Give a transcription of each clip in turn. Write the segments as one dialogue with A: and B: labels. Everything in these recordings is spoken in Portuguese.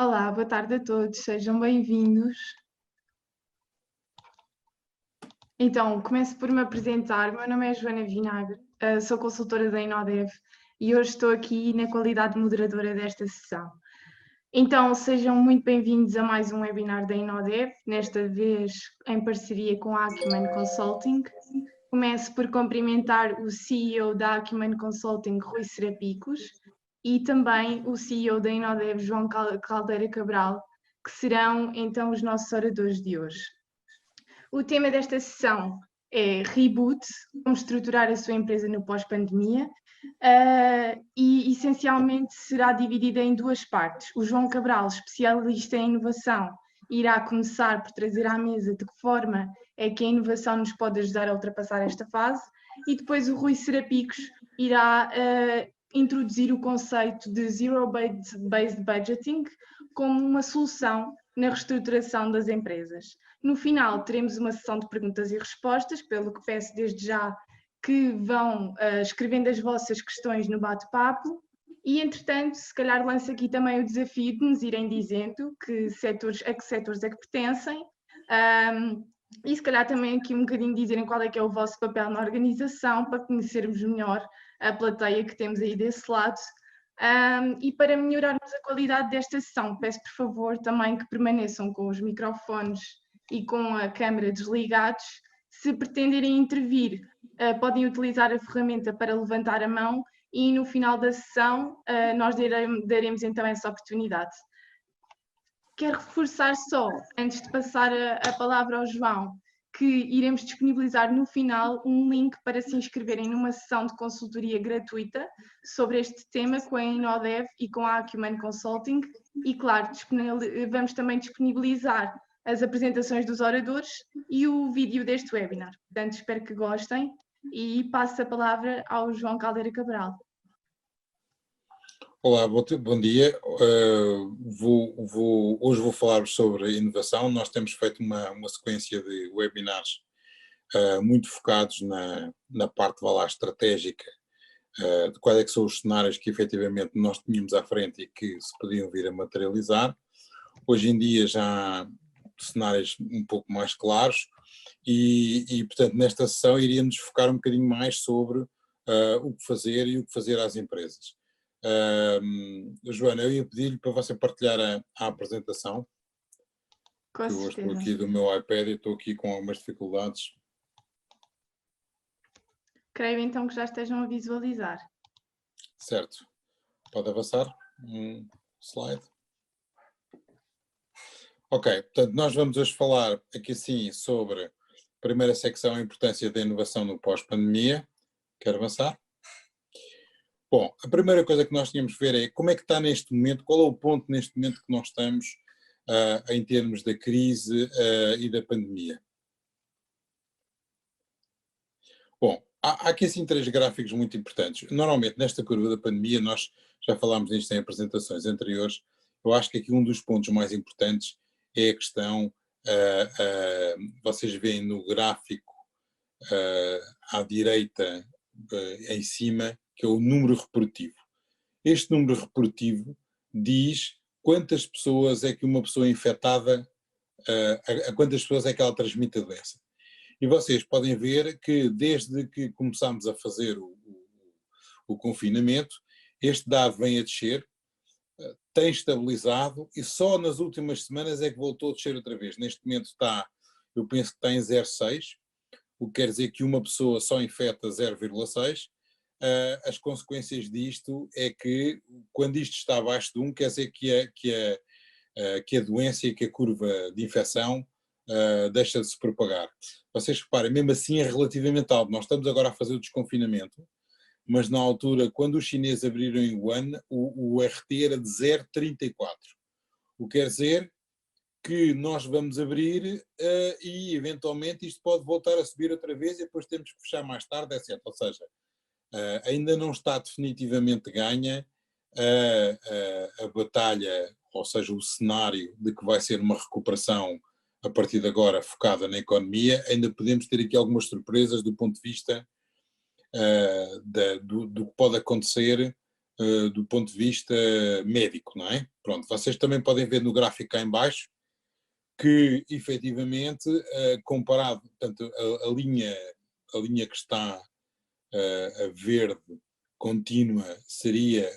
A: Olá, boa tarde a todos, sejam bem-vindos. Então, começo por me apresentar. Meu nome é Joana Vinagre, sou consultora da Inodev e hoje estou aqui na qualidade de moderadora desta sessão. Então, sejam muito bem-vindos a mais um webinar da Inodev, nesta vez em parceria com a Acumen Consulting. Começo por cumprimentar o CEO da Acumen Consulting, Rui Serapicos, e também o CEO da Inodev, João Caldeira Cabral, que serão então os nossos oradores de hoje. O tema desta sessão é Reboot, como estruturar a sua empresa no pós-pandemia, e essencialmente será dividida em duas partes. O João Cabral, especialista em inovação, irá começar por trazer à mesa de que forma é que a inovação nos pode ajudar a ultrapassar esta fase, e depois o Rui Serapicos irá introduzir o conceito de Zero-Based Budgeting como uma solução na reestruturação das empresas. No final, teremos uma sessão de perguntas e respostas, pelo que peço desde já que vão escrevendo as vossas questões no bate-papo e, entretanto, se calhar lanço aqui também o desafio de nos irem dizendo a que setores é que pertencem e se calhar também aqui um bocadinho dizerem qual é que é o vosso papel na organização para conhecermos melhor a plateia que temos aí desse lado. E para melhorarmos a qualidade desta sessão, peço por favor também que permaneçam com os microfones e com a câmara desligados. Se pretenderem intervir, podem utilizar a ferramenta para levantar a mão e no final da sessão nós daremos então essa oportunidade. Quero reforçar só, antes de passar a palavra ao João, que iremos disponibilizar no final um link para se inscreverem numa sessão de consultoria gratuita sobre este tema com a Inodev e com a Acumen Consulting e, claro, vamos também disponibilizar as apresentações dos oradores e o vídeo deste webinar. Portanto, espero que gostem e passo a palavra ao João Caldeira Cabral.
B: Olá, bom dia. Hoje vou falar sobre inovação. Nós temos feito uma sequência de webinars muito focados na parte estratégica de quais é que são os cenários que efetivamente nós tínhamos à frente e que se podiam vir a materializar. Hoje em dia já há cenários um pouco mais claros e portanto, nesta sessão iríamos focar um bocadinho mais sobre o que fazer e o que fazer às empresas. Joana, eu ia pedir-lhe para você partilhar a apresentação.
A: Com
B: eu
A: certeza.
B: Estou aqui do meu iPad e estou aqui com algumas dificuldades.
A: Creio então que já estejam a visualizar.
B: Certo. Pode avançar slide. Ok, portanto nós vamos hoje falar aqui sim sobre a primeira secção, a importância da inovação no pós-pandemia. Quer avançar? Bom, a primeira coisa que nós tínhamos que ver é como é que está neste momento, qual é o ponto neste momento que nós estamos em termos da crise e da pandemia. Bom, há aqui assim três gráficos muito importantes. Normalmente nesta curva da pandemia, nós já falámos nisto em apresentações anteriores, eu acho que aqui um dos pontos mais importantes é a questão, vocês veem no gráfico à direita em cima, que é o número reprodutivo. Este número reprodutivo diz quantas pessoas é que uma pessoa infectada, a quantas pessoas é que ela transmite a doença. E vocês podem ver que desde que começámos a fazer o confinamento, este dado vem a descer, tem estabilizado e só nas últimas semanas é que voltou a descer outra vez. Neste momento está, eu penso que está em 0,6, o que quer dizer que uma pessoa só infecta 0,6. As consequências disto é que quando isto está abaixo de 1, quer dizer que a doença e que a curva de infecção deixa de se propagar. Vocês reparem, mesmo assim é relativamente alto. Nós estamos agora a fazer o desconfinamento, mas na altura, quando os chineses abriram em Wuhan, o RT era de 0,34. O que quer dizer que nós vamos abrir e eventualmente isto pode voltar a subir outra vez e depois temos que fechar mais tarde, etc. Ou seja, ainda não está definitivamente ganha a batalha, ou seja, o cenário de que vai ser uma recuperação a partir de agora focada na economia. Ainda podemos ter aqui algumas surpresas do ponto de vista do que pode acontecer do ponto de vista médico, não é? Pronto, vocês também podem ver no gráfico cá em baixo que, efetivamente, comparado, portanto, a linha que está a verde contínua seria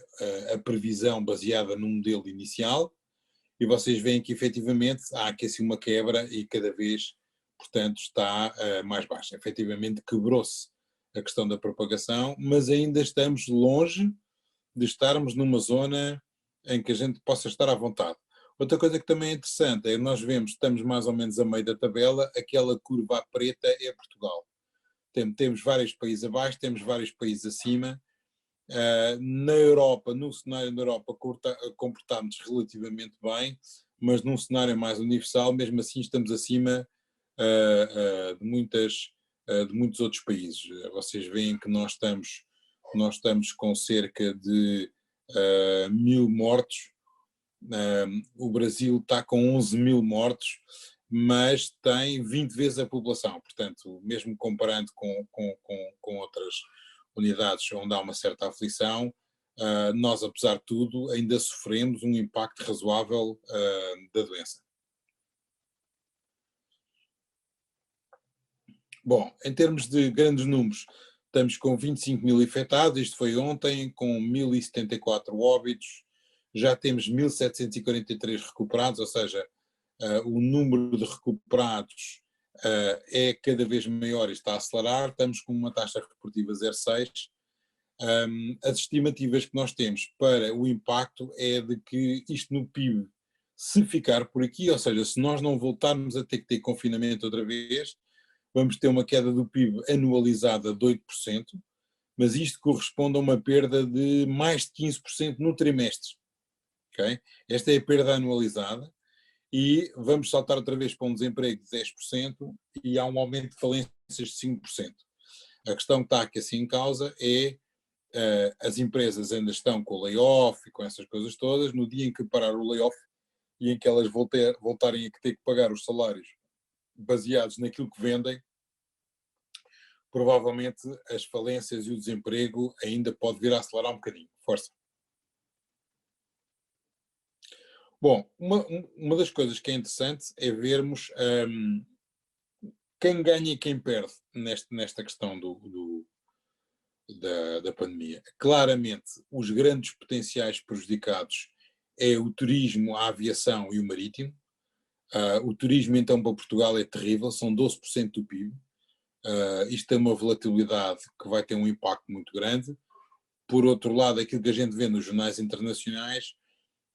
B: a previsão baseada no modelo inicial, e vocês veem que, efetivamente, há aqui assim uma quebra e cada vez, portanto, está mais baixa. Efetivamente, quebrou-se a questão da propagação, mas ainda estamos longe de estarmos numa zona em que a gente possa estar à vontade. Outra coisa que também é interessante é que nós vemos, estamos mais ou menos a meio da tabela, aquela curva preta é Portugal. Temos vários países abaixo, temos vários países acima. Na Europa, no cenário da Europa, comportámos relativamente bem, mas num cenário mais universal, mesmo assim estamos acima de muitos outros países. Vocês veem que nós estamos com cerca de 1000 mortos. O Brasil está com 11.000 mortos, mas tem 20 vezes a população. Portanto, mesmo comparando com outras unidades onde há uma certa aflição, nós, apesar de tudo, ainda sofremos um impacto razoável da doença. Bom, em termos de grandes números, estamos com 25.000 infectados, isto foi ontem, com 1.074 óbitos, já temos 1.743 recuperados, ou seja, o número de recuperados é cada vez maior e está a acelerar, estamos com uma taxa reportiva 0,6. As estimativas que nós temos para o impacto é de que isto no PIB, se ficar por aqui, ou seja, se nós não voltarmos a ter que ter confinamento outra vez, vamos ter uma queda do PIB anualizada de 8%, mas isto corresponde a uma perda de mais de 15% no trimestre. Okay? Esta é a perda anualizada e vamos saltar outra vez para um desemprego de 10% e há um aumento de falências de 5%. A questão que está aqui assim em causa é as empresas ainda estão com o layoff e com essas coisas todas, no dia em que parar o layoff e em que elas voltarem a ter que pagar os salários baseados naquilo que vendem, provavelmente as falências e o desemprego ainda pode vir a acelerar um bocadinho. Força. Bom, uma das coisas que é interessante é vermos quem ganha e quem perde nesta questão da pandemia. Claramente, os grandes potenciais prejudicados é o turismo, a aviação e o marítimo. O turismo, então, para Portugal é terrível, são 12% do PIB. Isto tem uma volatilidade que vai ter um impacto muito grande. Por outro lado, aquilo que a gente vê nos jornais internacionais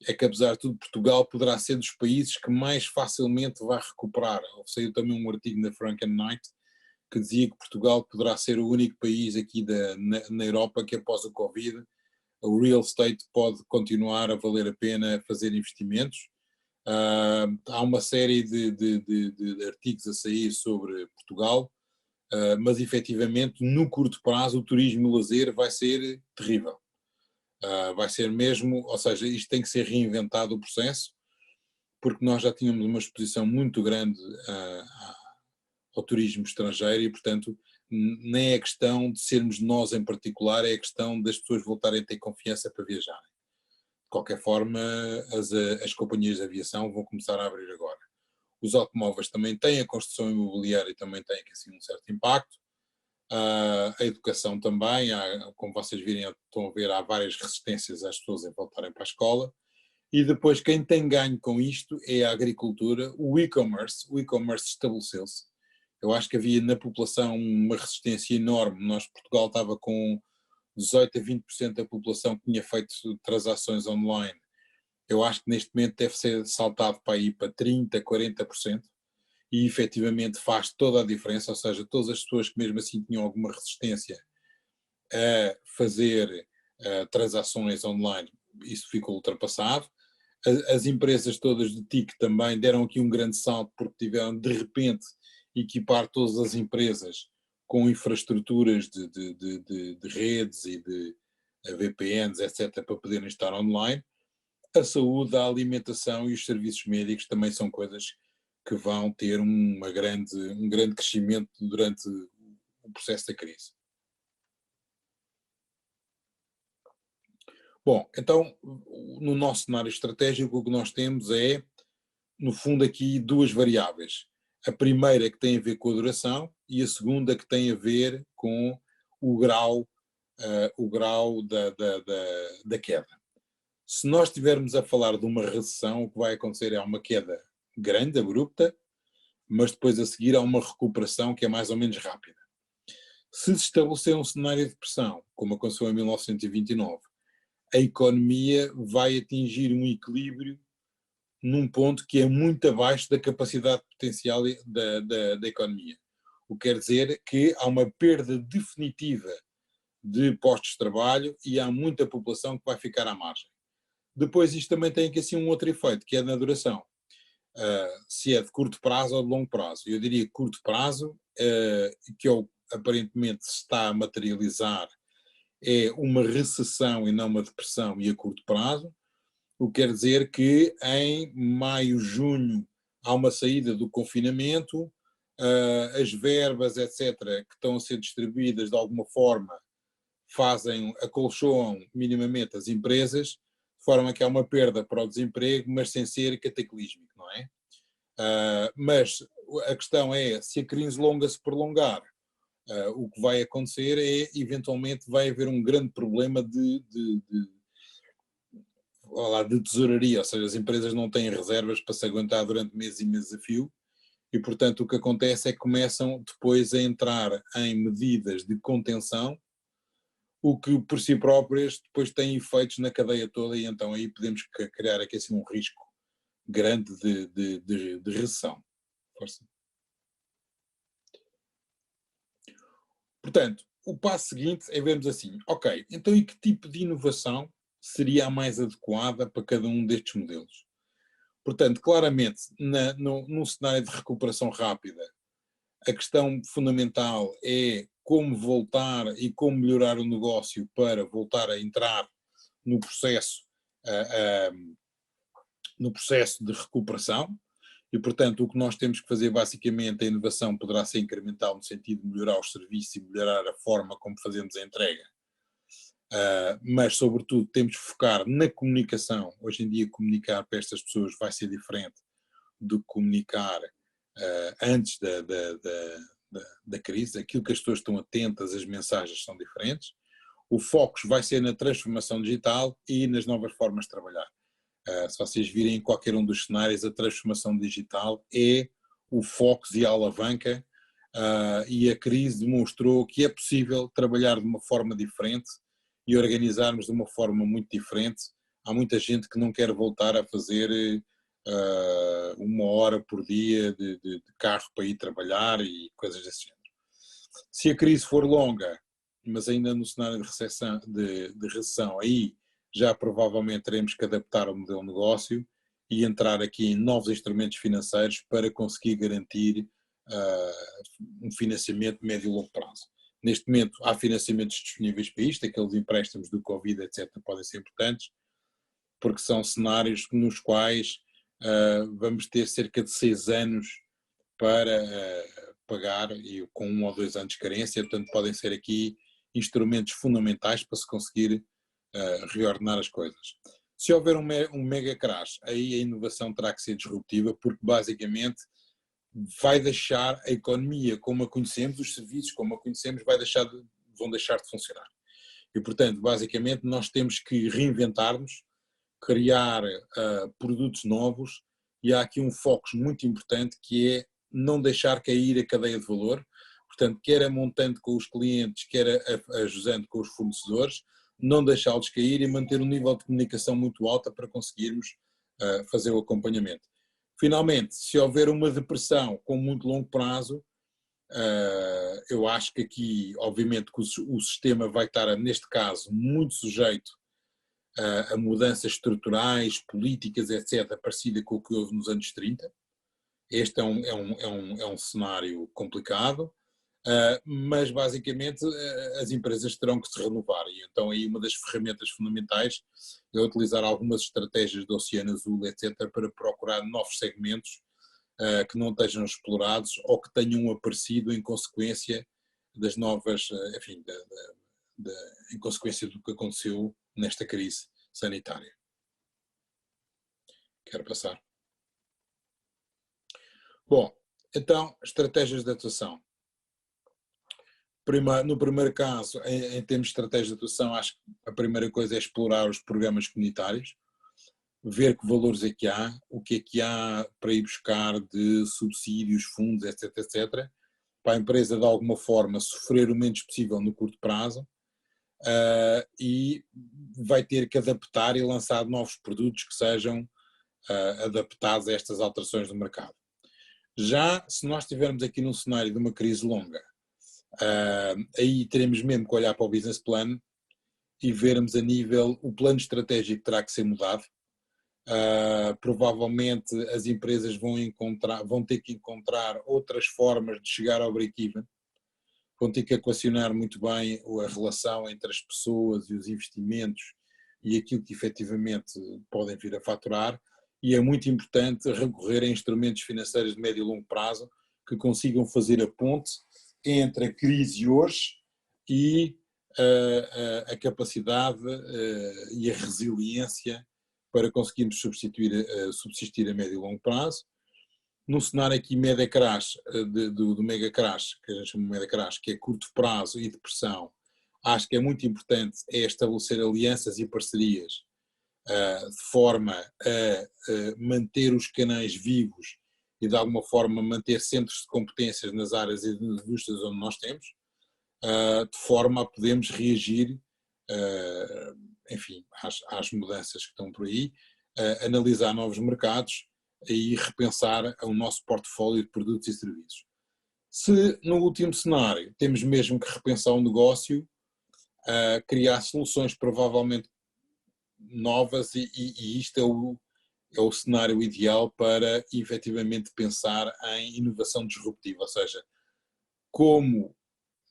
B: é que, apesar de tudo, Portugal poderá ser dos países que mais facilmente vai recuperar. Saiu também um artigo na Franken Knight que dizia que Portugal poderá ser o único país aqui na Europa que, após o Covid, o real estate pode continuar a valer a pena fazer investimentos. Há uma série de artigos a sair sobre Portugal, mas efetivamente no curto prazo o turismo e o lazer vai ser terrível. Vai ser mesmo, ou seja, isto tem que ser reinventado o processo, porque nós já tínhamos uma exposição muito grande ao turismo estrangeiro e, portanto, nem é questão de sermos nós em particular, é a questão das pessoas voltarem a ter confiança para viajar. De qualquer forma, as companhias de aviação vão começar a abrir agora. Os automóveis também têm, a construção imobiliária também tem assim, um certo impacto. A educação também, como vocês estão a ver, há várias resistências às pessoas em voltarem para a escola. E depois quem tem ganho com isto é a agricultura, o e-commerce estabeleceu-se. Eu acho que havia na população uma resistência enorme. Portugal estava com 18 a 20% da população que tinha feito transações online. Eu acho que neste momento deve ser saltado para aí para 30, 40%. E efetivamente faz toda a diferença, ou seja, todas as pessoas que mesmo assim tinham alguma resistência a fazer transações online, isso ficou ultrapassado. As empresas todas de TIC também deram aqui um grande salto porque tiveram de repente equipar todas as empresas com infraestruturas de redes e de VPNs, etc., para poderem estar online. A saúde, a alimentação e os serviços médicos também são coisas que vão ter um grande crescimento durante o processo da crise. Bom, então, no nosso cenário estratégico, o que nós temos é, no fundo, aqui duas variáveis. A primeira que tem a ver com a duração e a segunda que tem a ver com o grau, da queda. Se nós estivermos a falar de uma recessão, o que vai acontecer é uma queda grande, abrupta, mas depois a seguir há uma recuperação que é mais ou menos rápida. Se estabelecer um cenário de depressão, como aconteceu em 1929, a economia vai atingir um equilíbrio num ponto que é muito abaixo da capacidade potencial da economia. O que quer dizer que há uma perda definitiva de postos de trabalho e há muita população que vai ficar à margem. Depois isto também tem aqui assim um outro efeito, que é na duração. Se é de curto prazo ou de longo prazo. Eu diria que curto prazo, que aparentemente se está a materializar, é uma recessão e não uma depressão e a curto prazo, o que quer dizer que em maio, junho há uma saída do confinamento, as verbas, etc., que estão a ser distribuídas de alguma forma acolchoam minimamente as empresas, de forma que há uma perda para o desemprego, mas sem ser cataclísmico, não é? Mas a questão é, se a crise longa se prolongar, o que vai acontecer é, eventualmente, vai haver um grande problema de tesouraria, ou seja, as empresas não têm reservas para se aguentar durante meses e meses a fio, e portanto o que acontece é que começam depois a entrar em medidas de contenção, o que por si próprias depois tem efeitos na cadeia toda, e então aí podemos criar aqui assim um risco grande de recessão. Força. Portanto, o passo seguinte é vermos assim, ok, então e que tipo de inovação seria a mais adequada para cada um destes modelos? Portanto, claramente, num cenário de recuperação rápida, a questão fundamental é como voltar e como melhorar o negócio para voltar a entrar no processo, uh, uh, no processo de recuperação. E, portanto, o que nós temos que fazer, basicamente, a inovação poderá ser incremental no sentido de melhorar os serviços e melhorar a forma como fazemos a entrega. Mas, sobretudo, temos que focar na comunicação. Hoje em dia, comunicar para estas pessoas vai ser diferente do que comunicar antes da crise. Aquilo que as pessoas estão atentas, as mensagens são diferentes. O foco vai ser na transformação digital e nas novas formas de trabalhar. Se vocês virem em qualquer um dos cenários, a transformação digital é o foco e a alavanca, e a crise demonstrou que é possível trabalhar de uma forma diferente e organizarmos de uma forma muito diferente. Há muita gente que não quer voltar a fazer 1 hora por dia de carro para ir trabalhar e coisas desse género. Se a crise for longa, mas ainda no cenário de recessão, aí já provavelmente teremos que adaptar o modelo de negócio e entrar aqui em novos instrumentos financeiros para conseguir garantir um financiamento médio e longo prazo. Neste momento há financiamentos disponíveis para isto, aqueles empréstimos do Covid, etc., podem ser importantes, porque são cenários nos quais vamos ter cerca de 6 anos para pagar, e com 1 ou 2 anos de carência, portanto podem ser aqui instrumentos fundamentais para se conseguir reordenar as coisas. Se houver um mega crash, aí a inovação terá que ser disruptiva, porque basicamente vai deixar a economia como a conhecemos, os serviços como a conhecemos, vão deixar de funcionar. E portanto, basicamente, nós temos que reinventar-nos, criar produtos novos, e há aqui um foco muito importante que é não deixar cair a cadeia de valor, portanto, quer a montante com os clientes, quer a jusante com os fornecedores, não deixá-los cair e manter um nível de comunicação muito alto para conseguirmos fazer o acompanhamento. Finalmente, se houver uma depressão com muito longo prazo, eu acho que aqui, obviamente, que o sistema vai estar, neste caso, muito sujeito a mudanças estruturais, políticas, etc., parecida com o que houve nos anos 30. Este é um cenário complicado, mas basicamente as empresas terão que se renovar, e então aí uma das ferramentas fundamentais é utilizar algumas estratégias do Oceano Azul, etc., para procurar novos segmentos que não estejam explorados ou que tenham aparecido em consequência das novas, enfim, em consequência do que aconteceu nesta crise sanitária. Quero passar. Bom, então, estratégias de atuação. No primeiro caso, em termos de estratégia de atuação, acho que a primeira coisa é explorar os programas comunitários, ver que valores é que há para ir buscar de subsídios, fundos, etc, etc, para a empresa de alguma forma sofrer o menos possível no curto prazo, e vai ter que adaptar e lançar novos produtos que sejam adaptados a estas alterações do mercado. Já se nós estivermos aqui num cenário de uma crise longa, aí teremos mesmo que olhar para o business plan e vermos a nível, o plano estratégico terá que ser mudado. Provavelmente as empresas vão ter que encontrar outras formas de chegar ao break-even, vão ter que equacionar muito bem a relação entre as pessoas e os investimentos e aquilo que efetivamente podem vir a faturar, e é muito importante recorrer a instrumentos financeiros de médio e longo prazo que consigam fazer a ponte entre a crise hoje e a capacidade e a resiliência para conseguirmos subsistir a médio e longo prazo. Num cenário aqui mega crash, do mega crash, que a gente chama de mega crash, que é curto prazo e depressão, acho que é muito importante estabelecer alianças e parcerias de forma a manter os canais vivos e de alguma forma manter centros de competências nas áreas e nas indústrias onde nós temos, de forma a podermos reagir, enfim, às mudanças que estão por aí, analisar novos mercados e repensar o nosso portfólio de produtos e serviços. Se no último cenário temos mesmo que repensar o negócio, criar soluções provavelmente novas, e isto é o cenário ideal para efetivamente pensar em inovação disruptiva, ou seja, como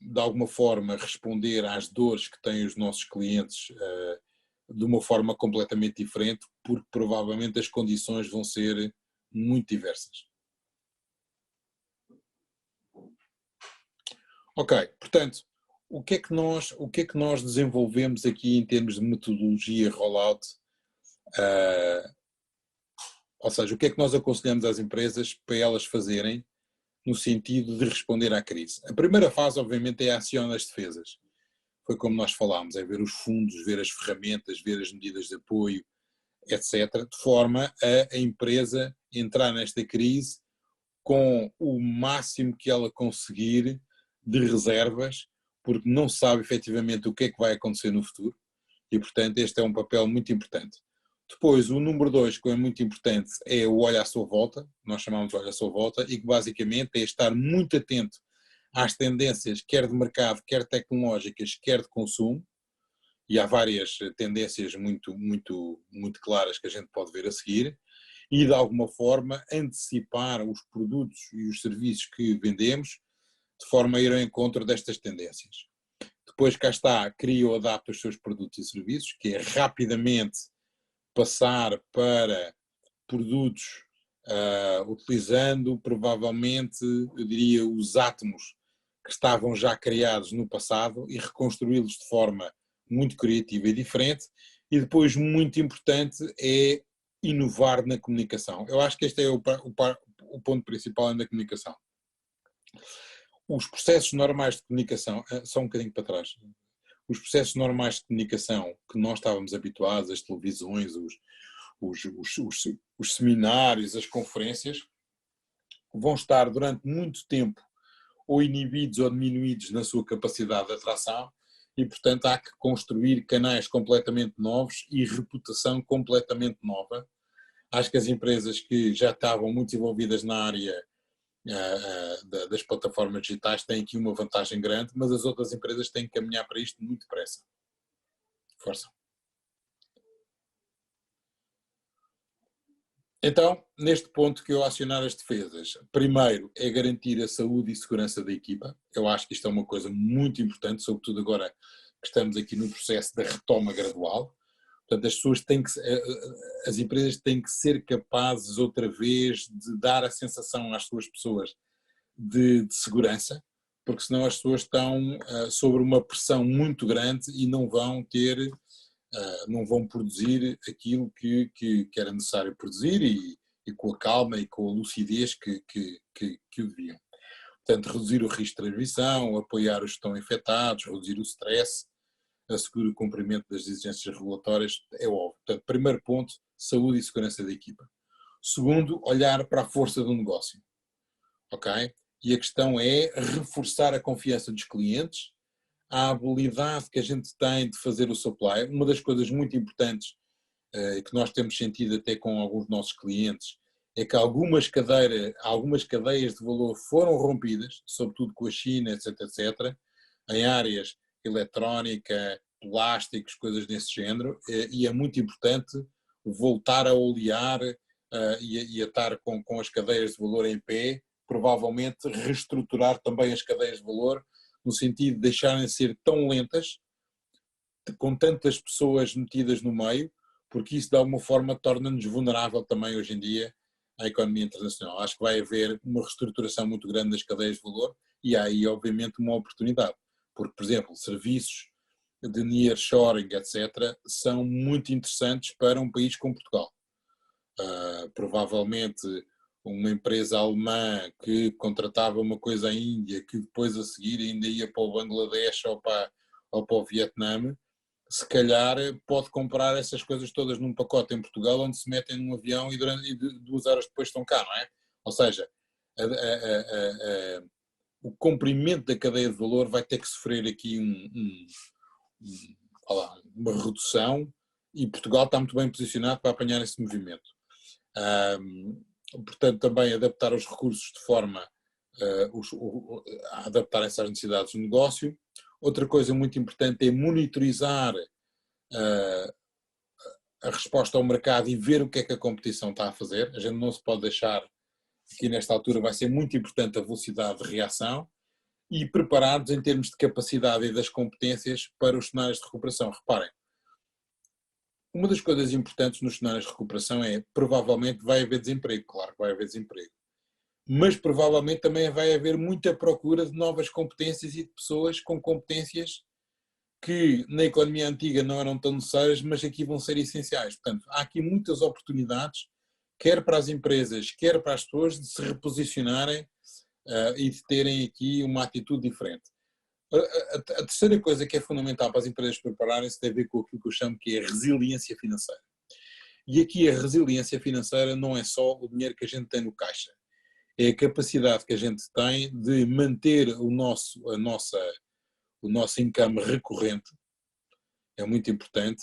B: de alguma forma responder às dores que têm os nossos clientes de uma forma completamente diferente, porque provavelmente as condições vão ser muito diversas. Ok, portanto, o que é que nós desenvolvemos aqui em termos de metodologia rollout? Ou seja, o que é que nós aconselhamos às empresas para elas fazerem no sentido de responder à crise? A primeira fase, obviamente, é a ação das defesas. Foi como nós falámos, é ver os fundos, ver as ferramentas, ver as medidas de apoio, etc., de forma a empresa entrar nesta crise com o máximo que ela conseguir de reservas, porque não sabe efetivamente o que é que vai acontecer no futuro, e portanto este é um papel muito importante. Depois, o número 2, que é muito importante, é o olho à sua volta, nós chamamos de olho à sua volta, e que basicamente é estar muito atento às tendências, quer de mercado, quer tecnológicas, quer de consumo, e há várias tendências muito, muito, muito claras que a gente pode ver a seguir, e de alguma forma antecipar os produtos e os serviços que vendemos, de forma a ir ao encontro destas tendências. Depois cá está, cria ou adapta os seus produtos e serviços, que é rapidamente passar para produtos utilizando provavelmente, eu diria, os átomos que estavam já criados no passado e reconstruí-los de forma muito criativa e diferente. E depois, muito importante, é inovar na comunicação. Eu acho que este é o ponto principal na comunicação. Os processos normais de comunicação, só um bocadinho para trás, os processos normais de comunicação que nós estávamos habituados, as televisões, os seminários, as conferências, vão estar durante muito tempo ou inibidos ou diminuídos na sua capacidade de atração, e portanto há que construir canais completamente novos e reputação completamente nova. Acho que as empresas que já estavam muito envolvidas na área das plataformas digitais têm aqui uma vantagem grande, mas as outras empresas têm que caminhar para isto muito depressa. Força. Então, neste ponto que eu acionar as defesas, primeiro é garantir a saúde e segurança da equipa. Eu acho que isto é uma coisa muito importante, sobretudo agora que estamos aqui no processo da retoma gradual. Portanto, as empresas têm que ser capazes outra vez de dar a sensação às suas pessoas de segurança, porque senão as pessoas estão sobre uma pressão muito grande e não vão ter não vão produzir aquilo que era necessário produzir e com a calma e com a lucidez que o deviam. Portanto, reduzir o risco de transmissão, apoiar os que estão infectados, reduzir o stress, assegurar o cumprimento das exigências regulatórias, é óbvio. Portanto, primeiro ponto, saúde e segurança da equipa. Segundo, olhar para a força do negócio. Ok? E a questão é reforçar a confiança dos clientes, a habilidade que a gente tem de fazer o supply. Uma das coisas muito importantes que nós temos sentido até com alguns nossos clientes é que algumas cadeias de valor foram rompidas, sobretudo com a China, etc, etc, em áreas eletrónica, plásticos, coisas desse género, e é muito importante voltar a olear e a estar com as cadeias de valor em pé, provavelmente reestruturar também as cadeias de valor, no sentido de deixarem de ser tão lentas, com tantas pessoas metidas no meio, porque isso de alguma forma torna-nos vulnerável também hoje em dia à economia internacional. Acho que vai haver uma reestruturação muito grande das cadeias de valor e há aí obviamente uma oportunidade, porque por exemplo, serviços de nearshoring, etc., são muito interessantes para um país como Portugal. Provavelmente uma empresa alemã que contratava uma coisa à Índia, que depois a seguir ainda ia para o Bangladesh ou para o Vietnã, se calhar pode comprar essas coisas todas num pacote em Portugal, onde se metem num avião e 2 horas depois estão cá, não é? Ou seja, o comprimento da cadeia de valor vai ter que sofrer aqui uma redução e Portugal está muito bem posicionado para apanhar esse movimento. Portanto, também adaptar os recursos de forma a adaptar-se às necessidades do negócio. Outra coisa muito importante é monitorizar a resposta ao mercado e ver o que é que a competição está a fazer. A gente não se pode deixar, aqui nesta altura vai ser muito importante a velocidade de reação e preparados em termos de capacidade e das competências para os cenários de recuperação. Reparem, uma das coisas importantes nos cenários de recuperação é, provavelmente vai haver desemprego, claro que vai haver desemprego, mas provavelmente também vai haver muita procura de novas competências e de pessoas com competências que na economia antiga não eram tão necessárias, mas aqui vão ser essenciais. Portanto, há aqui muitas oportunidades, quer para as empresas, quer para as pessoas, de se reposicionarem e de terem aqui uma atitude diferente. A terceira coisa que é fundamental para as empresas prepararem-se tem a ver com aquilo que eu chamo que é a resiliência financeira. E aqui a resiliência financeira não é só o dinheiro que a gente tem no caixa, é a capacidade que a gente tem de manter o nosso income recorrente, é muito importante,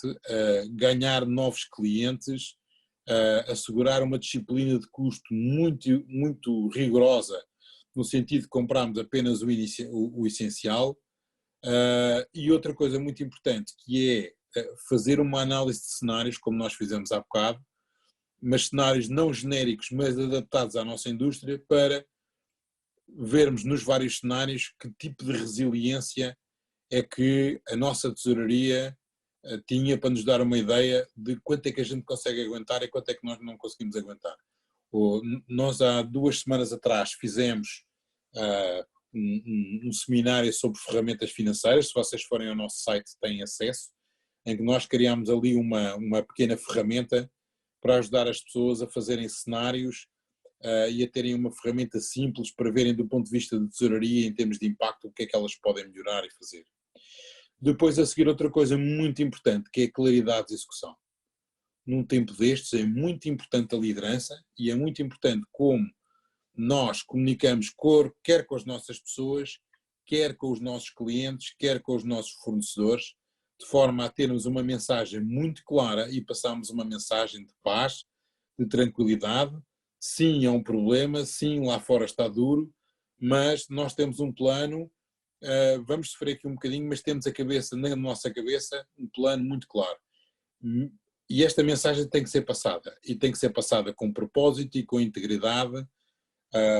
B: ganhar novos clientes, assegurar uma disciplina de custo muito, muito rigorosa, no sentido de comprarmos apenas o essencial, e outra coisa muito importante, que é fazer uma análise de cenários, como nós fizemos há bocado, mas cenários não genéricos, mas adaptados à nossa indústria, para vermos nos vários cenários que tipo de resiliência é que a nossa tesouraria tinha para nos dar uma ideia de quanto é que a gente consegue aguentar e quanto é que nós não conseguimos aguentar. Nós há 2 semanas atrás fizemos um seminário sobre ferramentas financeiras, se vocês forem ao nosso site têm acesso, em que nós criámos ali uma pequena ferramenta para ajudar as pessoas a fazerem cenários e a terem uma ferramenta simples para verem do ponto de vista de tesouraria, em termos de impacto, o que é que elas podem melhorar e fazer. Depois a seguir outra coisa muito importante, que é a claridade de execução. Num tempo destes é muito importante a liderança e é muito importante como nós comunicamos quer com as nossas pessoas, quer com os nossos clientes, quer com os nossos fornecedores, de forma a termos uma mensagem muito clara e passarmos uma mensagem de paz, de tranquilidade. Sim, é um problema, sim, lá fora está duro, mas nós temos um plano, vamos sofrer aqui um bocadinho, mas temos na nossa cabeça um plano muito claro. E esta mensagem tem que ser passada, e tem que ser passada com propósito e com integridade.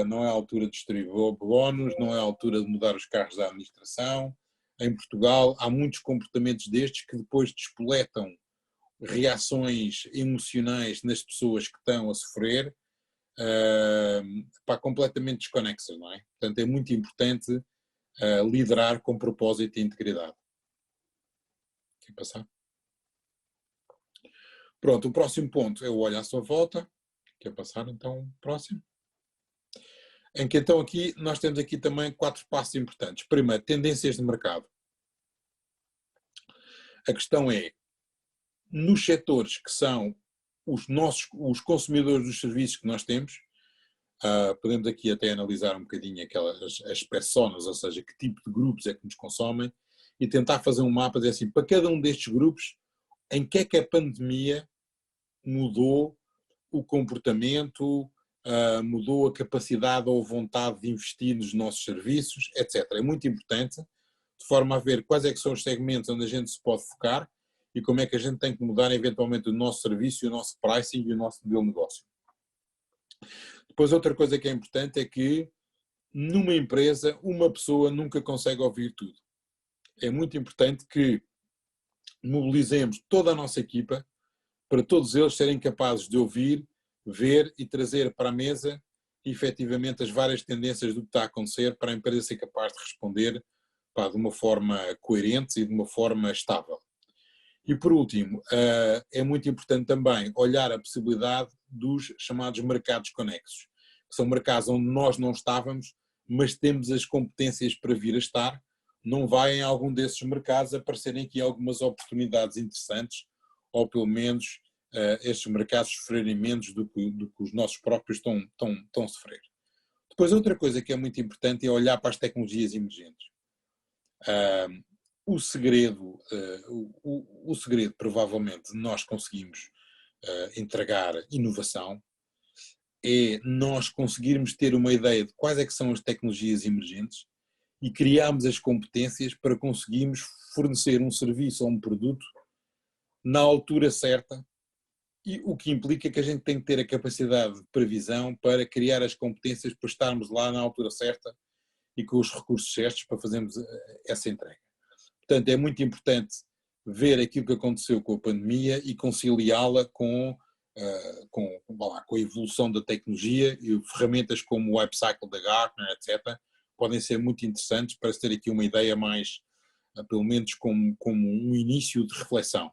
B: Não é a altura de distribuir bónus, não é a altura de mudar os carros da administração. Em Portugal há muitos comportamentos destes que depois despoletam reações emocionais nas pessoas que estão a sofrer, completamente desconexas, não é? Portanto, é muito importante liderar com propósito e integridade. Quer passar? Pronto, o próximo ponto é o olho à sua volta. Quer passar então próximo? Em que então aqui nós temos aqui também 4 passos importantes. Primeiro, tendências de mercado. A questão é, nos setores que são os consumidores dos serviços que nós temos, podemos aqui até analisar um bocadinho as personas, ou seja, que tipo de grupos é que nos consomem, e tentar fazer um mapa, dizer assim, para cada um destes grupos, em que é que a pandemia mudou o comportamento, mudou a capacidade ou vontade de investir nos nossos serviços, etc. É muito importante, de forma a ver quais é que são os segmentos onde a gente se pode focar e como é que a gente tem que mudar eventualmente o nosso serviço, o nosso pricing e o nosso modelo de negócio. Depois outra coisa que é importante é que numa empresa uma pessoa nunca consegue ouvir tudo. É muito importante que mobilizemos toda a nossa equipa para todos eles serem capazes de ouvir, ver e trazer para a mesa efetivamente as várias tendências do que está a acontecer para a empresa ser capaz de responder de uma forma coerente e de uma forma estável. E por último, é muito importante também olhar a possibilidade dos chamados mercados conexos, que são mercados onde nós não estávamos, mas temos as competências para vir a estar. Não vai em algum desses mercados aparecerem aqui algumas oportunidades interessantes, ou pelo menos estes mercados sofrerem menos do que os nossos próprios estão a sofrer. Depois outra coisa que é muito importante é olhar para as tecnologias emergentes. O segredo provavelmente de nós conseguimos entregar inovação é nós conseguirmos ter uma ideia de quais é que são as tecnologias emergentes e criarmos as competências para conseguirmos fornecer um serviço ou um produto na altura certa, e o que implica que a gente tem que ter a capacidade de previsão para criar as competências para estarmos lá na altura certa e com os recursos certos para fazermos essa entrega. Portanto, é muito importante ver aquilo que aconteceu com a pandemia e conciliá-la com a evolução da tecnologia, e ferramentas como o Hype Cycle da Gartner, etc., podem ser muito interessantes para se ter aqui uma ideia mais, pelo menos como um início de reflexão.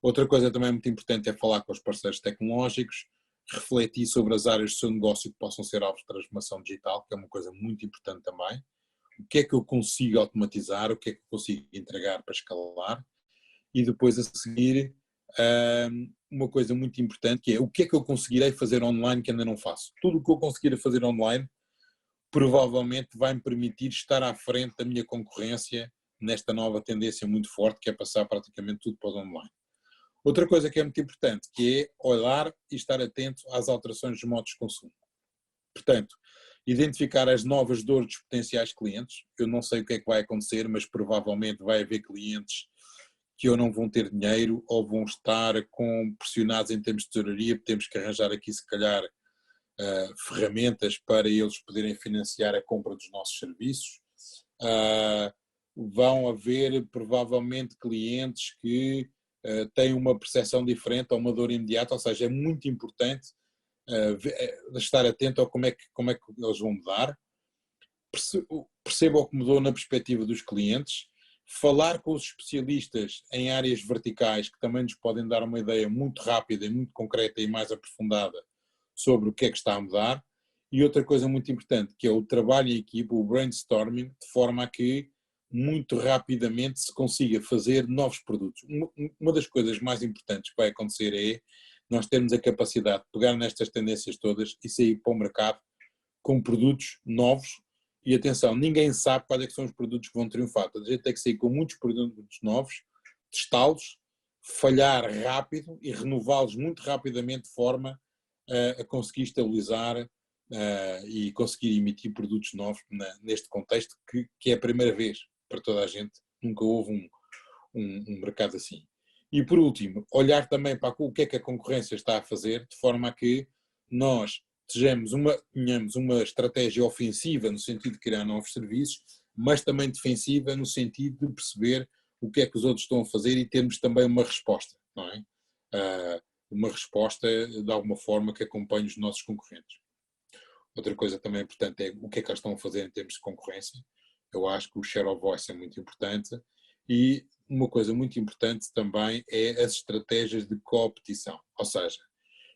B: Outra coisa também muito importante é falar com os parceiros tecnológicos, refletir sobre as áreas do seu negócio que possam ser alvo de transformação digital, que é uma coisa muito importante também. O que é que eu consigo automatizar, o que é que eu consigo entregar para escalar, e depois a seguir uma coisa muito importante que é o que é que eu conseguirei fazer online que ainda não faço. Tudo o que eu conseguir fazer online provavelmente vai me permitir estar à frente da minha concorrência nesta nova tendência muito forte que é passar praticamente tudo para o online. Outra coisa que é muito importante, que é olhar e estar atento às alterações dos modos de consumo. Portanto, identificar as novas dores dos potenciais clientes. Eu não sei o que é que vai acontecer, mas provavelmente vai haver clientes que ou não vão ter dinheiro ou vão estar pressionados em termos de tesouraria, temos que arranjar aqui se calhar ferramentas para eles poderem financiar a compra dos nossos serviços. Vão haver provavelmente clientes que têm uma percepção diferente ou uma dor imediata, ou seja, é muito importante estar atento a como é que eles vão mudar, perceba o que mudou na perspectiva dos clientes, falar com os especialistas em áreas verticais que também nos podem dar uma ideia muito rápida e muito concreta e mais aprofundada sobre o que é que está a mudar. E outra coisa muito importante, que é o trabalho em equipa, o brainstorming, de forma a que muito rapidamente se consiga fazer novos produtos. Uma das coisas mais importantes que vai acontecer é nós termos a capacidade de pegar nestas tendências todas e sair para o mercado com produtos novos. E atenção, ninguém sabe quais é que são os produtos que vão triunfar. A gente tem que sair com muitos produtos novos, testá-los, falhar rápido e renová-los muito rapidamente de forma a conseguir estabilizar e conseguir emitir produtos novos neste contexto que é a primeira vez para toda a gente. Nunca houve um mercado assim. E por último, olhar também para o que é que a concorrência está a fazer, de forma a que nós tenhamos uma estratégia ofensiva no sentido de criar novos serviços, mas também defensiva no sentido de perceber o que é que os outros estão a fazer e termos também uma resposta, não é? Uma resposta de alguma forma que acompanhe os nossos concorrentes. Outra coisa também importante é o que é que eles estão a fazer em termos de concorrência. Eu acho que o share of voice é muito importante e uma coisa muito importante também é as estratégias de competição. Ou seja,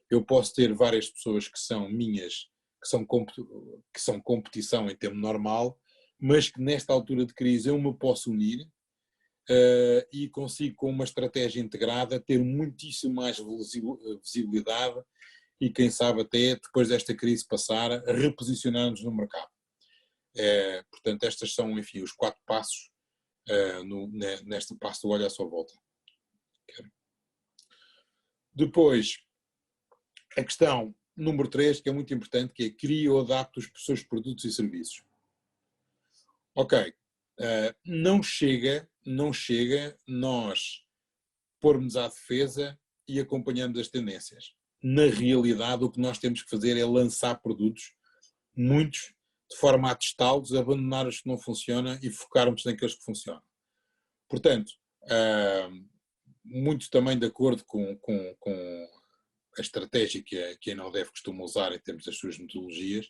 B: eu posso ter várias pessoas que são minhas, que são competição em termo normal, mas que nesta altura de crise eu me posso unir e consigo, com uma estratégia integrada, ter muitíssimo mais visibilidade e, quem sabe, até depois desta crise passar, reposicionar-nos no mercado. Portanto, estes são, enfim, os 4 passos neste passo do olho à sua volta. Depois, a questão número 3, que é muito importante, que é cria ou adapta os seus produtos e serviços. Ok, não chega nós pormos à defesa e acompanhando as tendências. Na realidade, o que nós temos que fazer é lançar produtos, muitos, de forma a testá-los, abandonar os que não funcionam e focarmos naqueles que funcionam. Portanto, muito também de acordo com a estratégia que a Inodef costuma usar em termos das suas metodologias.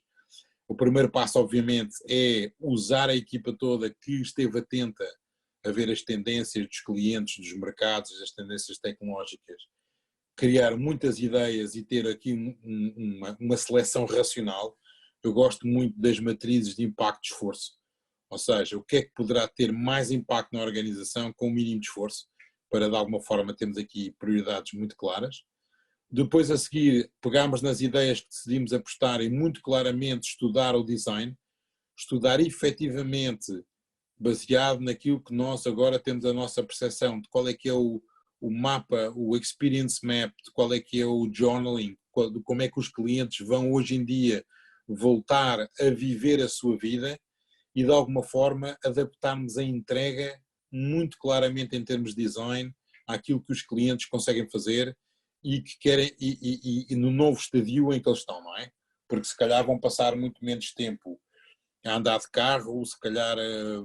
B: O primeiro passo, obviamente, é usar a equipa toda que esteve atenta a ver as tendências dos clientes, dos mercados, as tendências tecnológicas, criar muitas ideias e ter aqui uma seleção racional. Eu gosto muito das matrizes de impacto-esforço, ou seja, o que é que poderá ter mais impacto na organização com o mínimo de esforço, para de alguma forma termos aqui prioridades muito claras. Depois, a seguir, pegámos nas ideias que decidimos apostar e muito claramente estudar o design, estudar efetivamente, baseado naquilo que nós agora temos a nossa percepção de qual é que é o mapa, o experience map, de qual é que é o journaling, de como é que os clientes vão hoje em dia voltar a viver a sua vida e de alguma forma adaptarmos a entrega muito claramente em termos de design àquilo que os clientes conseguem fazer e que querem e no novo estadio em que eles estão, não é? Porque se calhar vão passar muito menos tempo a andar de carro, se calhar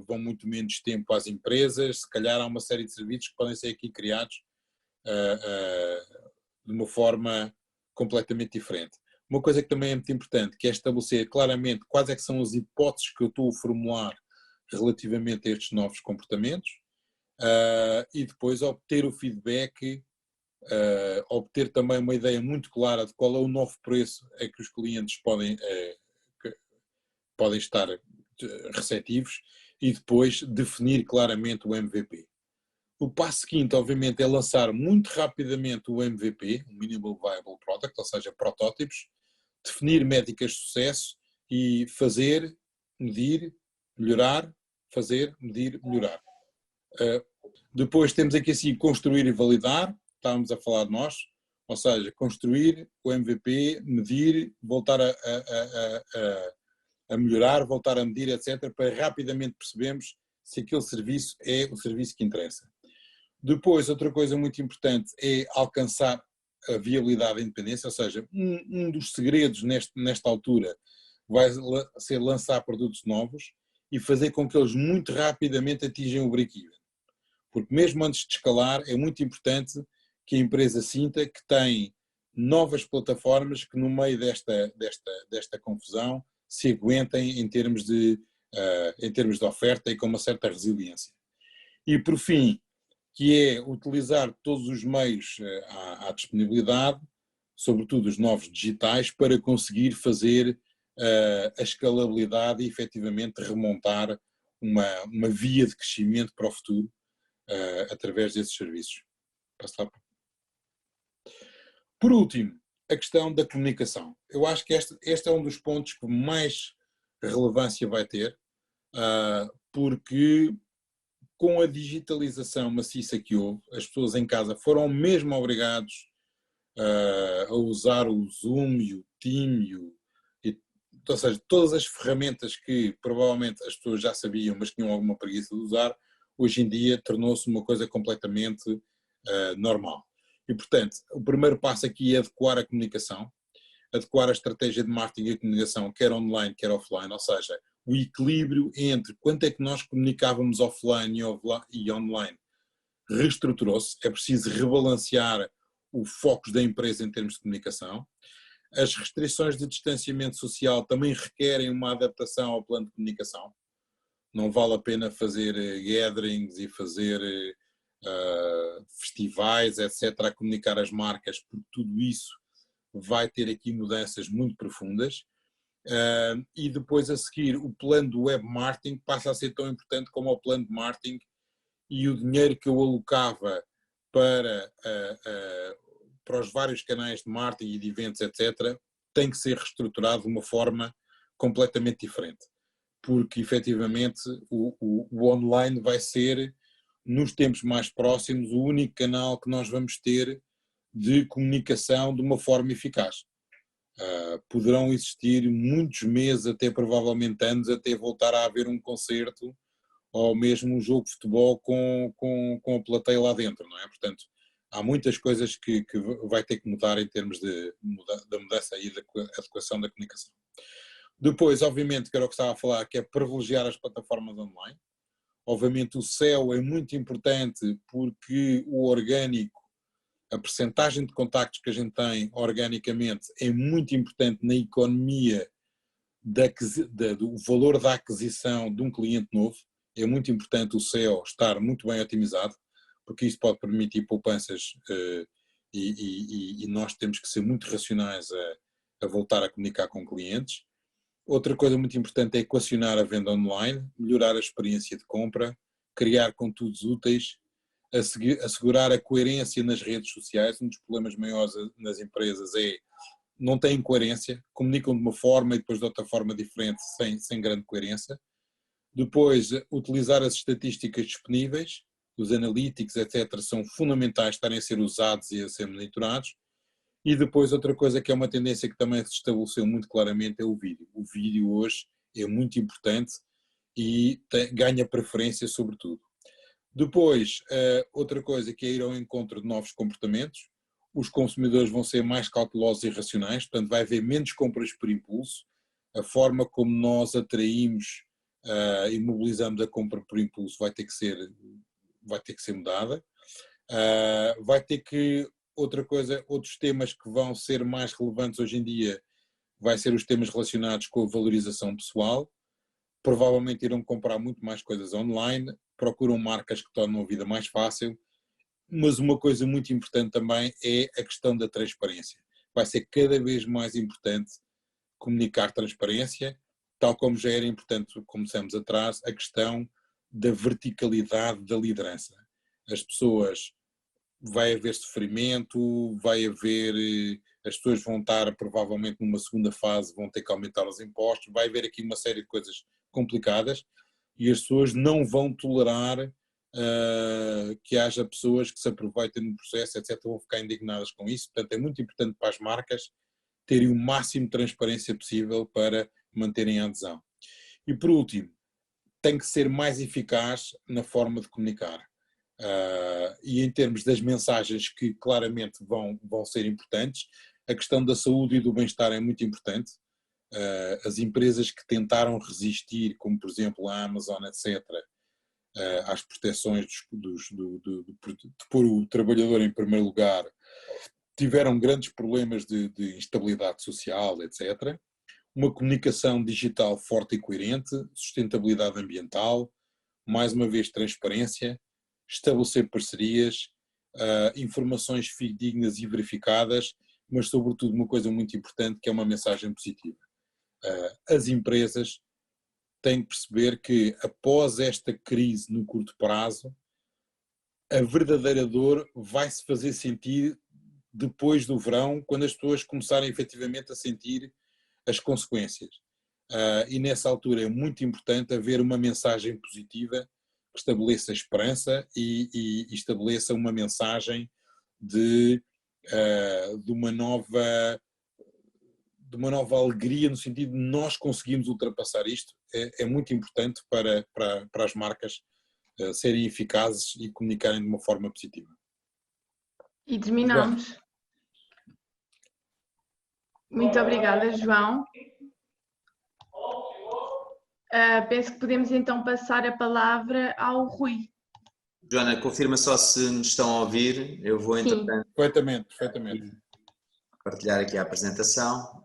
B: vão muito menos tempo às empresas, se calhar há uma série de serviços que podem ser aqui criados de uma forma completamente diferente. Uma coisa que também é muito importante, que é estabelecer claramente quais é que são as hipóteses que eu estou a formular relativamente a estes novos comportamentos e depois obter o feedback, obter também uma ideia muito clara de qual é o novo preço a que os clientes podem estar receptivos e depois definir claramente o MVP. O passo seguinte, obviamente, é lançar muito rapidamente o MVP, o Minimal Viable Product, ou seja, protótipos, definir métricas de sucesso e fazer, medir, melhorar, fazer, medir, melhorar. Depois temos aqui assim construir e validar, estávamos a falar de nós, ou seja, construir o MVP, medir, voltar a melhorar, voltar a medir, etc., para rapidamente percebermos se aquele serviço é o serviço que interessa. Depois, outra coisa muito importante é alcançar a viabilidade da independência, ou seja, um dos segredos nesta altura vai ser lançar produtos novos e fazer com que eles muito rapidamente atinjam o break-even. Porque mesmo antes de escalar, é muito importante que a empresa sinta que tem novas plataformas que no meio desta confusão se aguentem em termos de oferta e com uma certa resiliência. E por fim, que é utilizar todos os meios à disponibilidade, sobretudo os novos digitais, para conseguir fazer a escalabilidade e efetivamente remontar uma via de crescimento para o futuro através desses serviços. Por último, a questão da comunicação. Eu acho que este é um dos pontos que mais relevância vai ter, porque com a digitalização maciça que houve, as pessoas em casa foram mesmo obrigados a usar o Zoom e o Team, ou seja, todas as ferramentas que provavelmente as pessoas já sabiam, mas tinham alguma preguiça de usar, hoje em dia tornou-se uma coisa completamente normal. E, portanto, o primeiro passo aqui é adequar a comunicação, adequar a estratégia de marketing e comunicação, quer online, quer offline, ou seja, o equilíbrio entre quanto é que nós comunicávamos offline e online reestruturou-se, é preciso rebalancear o foco da empresa em termos de comunicação. As restrições de distanciamento social também requerem uma adaptação ao plano de comunicação. Não vale a pena fazer gatherings e fazer festivais, etc., a comunicar as marcas, porque tudo isso vai ter aqui mudanças muito profundas. E depois a seguir o plano do web marketing passa a ser tão importante como o plano de marketing, e o dinheiro que eu alocava para os vários canais de marketing e de eventos, etc., tem que ser reestruturado de uma forma completamente diferente, porque efetivamente o online vai ser, nos tempos mais próximos, o único canal que nós vamos ter de comunicação de uma forma eficaz. Poderão existir muitos meses, até provavelmente anos, até voltar a haver um concerto ou mesmo um jogo de futebol com a plateia lá dentro, não é? Portanto, há muitas coisas que vai ter que mudar em termos da mudança e da adequação da comunicação. Depois, obviamente, que era o que estava a falar, que é privilegiar as plataformas online. Obviamente o SEO é muito importante porque o orgânico, a percentagem de contactos que a gente tem organicamente é muito importante na economia do valor da aquisição de um cliente novo. É muito importante o SEO estar muito bem otimizado, porque isso pode permitir poupanças e nós temos que ser muito racionais a voltar a comunicar com clientes. Outra coisa muito importante é equacionar a venda online, melhorar a experiência de compra, criar conteúdos úteis, assegurar a coerência nas redes sociais. Um dos problemas maiores nas empresas é não têm coerência, comunicam de uma forma e depois de outra forma diferente, sem grande coerência. Depois, utilizar as estatísticas disponíveis, os analytics, etc., são fundamentais estarem a ser usados e a ser monitorados. E depois outra coisa que é uma tendência que também se estabeleceu muito claramente é o vídeo. O vídeo hoje é muito importante e ganha preferência sobre tudo. Depois, outra coisa que é ir ao encontro de novos comportamentos. Os consumidores vão ser mais cautelosos e racionais, portanto vai haver menos compras por impulso. A forma como nós atraímos e mobilizamos a compra por impulso vai ter que ser mudada. Vai ter que, outra coisa, outros temas que vão ser mais relevantes hoje em dia, vai ser os temas relacionados com a valorização pessoal. Provavelmente irão comprar muito mais coisas online, procuram marcas que tornam a vida mais fácil, mas uma coisa muito importante também é a questão da transparência. Vai ser cada vez mais importante comunicar transparência, tal como já era importante, como dissemos atrás, a questão da verticalidade da liderança. As pessoas, vai haver sofrimento, as pessoas vão estar provavelmente numa segunda fase, vão ter que aumentar os impostos, vai haver aqui uma série de coisas complicadas e as pessoas não vão tolerar que haja pessoas que se aproveitem do processo, etc., vão ficar indignadas com isso. Portanto, é muito importante para as marcas terem o máximo de transparência possível para manterem a adesão. E por último, tem que ser mais eficaz na forma de comunicar. E em termos das mensagens que claramente vão ser importantes, a questão da saúde e do bem-estar é muito importante. As empresas que tentaram resistir, como por exemplo a Amazon, etc., às proteções de pôr o trabalhador em primeiro lugar, tiveram grandes problemas de instabilidade social, etc. Uma comunicação digital forte e coerente, sustentabilidade ambiental, mais uma vez transparência, estabelecer parcerias, informações fidedignas e verificadas, mas sobretudo uma coisa muito importante que é uma mensagem positiva. As empresas têm que perceber que após esta crise no curto prazo, a verdadeira dor vai se fazer sentir depois do verão, quando as pessoas começarem efetivamente a sentir as consequências. E nessa altura é muito importante haver uma mensagem positiva que estabeleça esperança e estabeleça uma mensagem de uma nova alegria, no sentido de nós conseguimos ultrapassar isto. É muito importante para as marcas serem eficazes e comunicarem de uma forma positiva.
A: E terminamos. Muito obrigada, João. Penso que podemos então passar a palavra ao Rui.
C: Joana, confirma só se nos estão a ouvir. Eu vou, entretanto,
B: perfeitamente.
C: Partilhar aqui a apresentação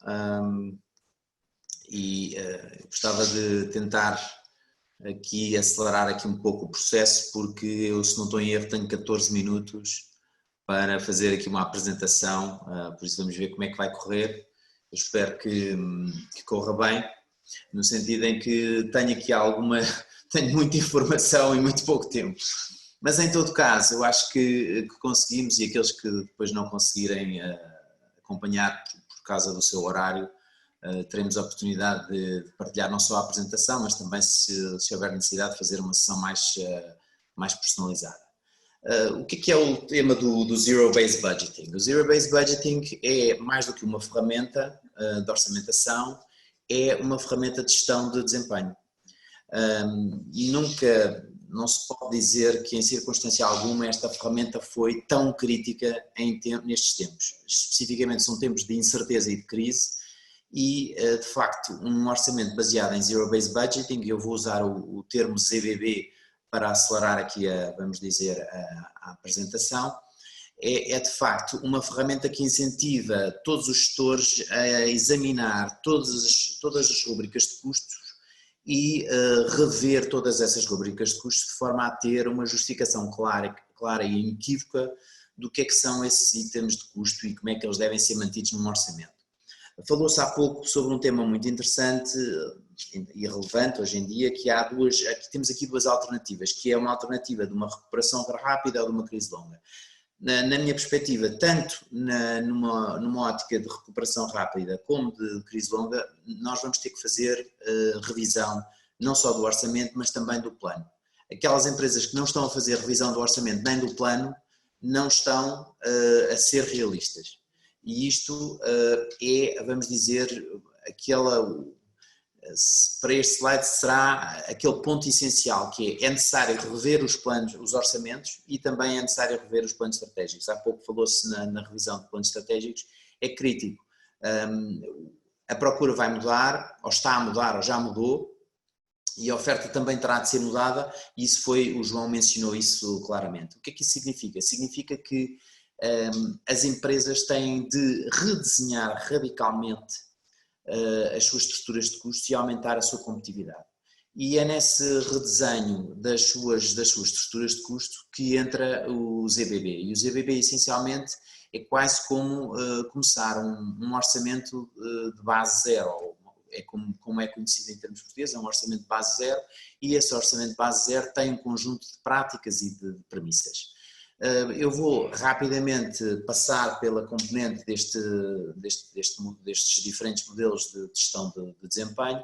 C: e gostava de tentar aqui acelerar aqui um pouco o processo, porque eu, se não estou em erro, tenho 14 minutos para fazer aqui uma apresentação, por isso vamos ver como é que vai correr. Eu espero que corra bem, no sentido em que tenho aqui tenho muita informação e muito pouco tempo. Mas em todo caso, eu acho que conseguimos, e aqueles que depois não conseguirem acompanhar por causa do seu horário, teremos a oportunidade de partilhar não só a apresentação, mas também, se houver necessidade, de fazer uma sessão mais personalizada. O que é o tema do Zero Based Budgeting? O Zero Based Budgeting é mais do que uma ferramenta de orçamentação, é uma ferramenta de gestão de desempenho. E não se pode dizer que em circunstância alguma esta ferramenta foi tão crítica nestes tempos. Especificamente são tempos de incerteza e de crise, e de facto um orçamento baseado em Zero Based Budgeting, eu vou usar o termo ZBB para acelerar aqui vamos dizer, a apresentação, é de facto uma ferramenta que incentiva todos os gestores a examinar todas as rubricas de custos e rever todas essas rubricas de custos de forma a ter uma justificação clara e inequívoca do que é que são esses itens de custo e como é que eles devem ser mantidos num orçamento. Falou-se há pouco sobre um tema muito interessante e relevante hoje em dia, que temos aqui duas alternativas, que é uma alternativa de uma recuperação rápida ou de uma crise longa. Na minha perspectiva, tanto numa ótica de recuperação rápida como de crise longa, nós vamos ter que fazer revisão não só do orçamento, mas também do plano. Aquelas empresas que não estão a fazer revisão do orçamento nem do plano, não estão a ser realistas. E isto vamos dizer, para este slide será aquele ponto essencial, que é necessário rever os planos, os orçamentos, e também é necessário rever os planos estratégicos. Há pouco falou-se na revisão de planos estratégicos, é crítico. A procura vai mudar, ou está a mudar, ou já mudou, e a oferta também terá de ser mudada, e o João mencionou isso claramente. O que é que isso significa? Significa que as empresas têm de redesenhar radicalmente as suas estruturas de custos e aumentar a sua competitividade. E é nesse redesenho das suas estruturas de custo que entra o ZBB. E o ZBB essencialmente é quase como começar um orçamento de base zero, é como é conhecido em termos portugueses, é um orçamento de base zero, e esse orçamento de base zero tem um conjunto de práticas e de premissas. Eu vou rapidamente passar pela componente destes diferentes modelos de gestão de desempenho,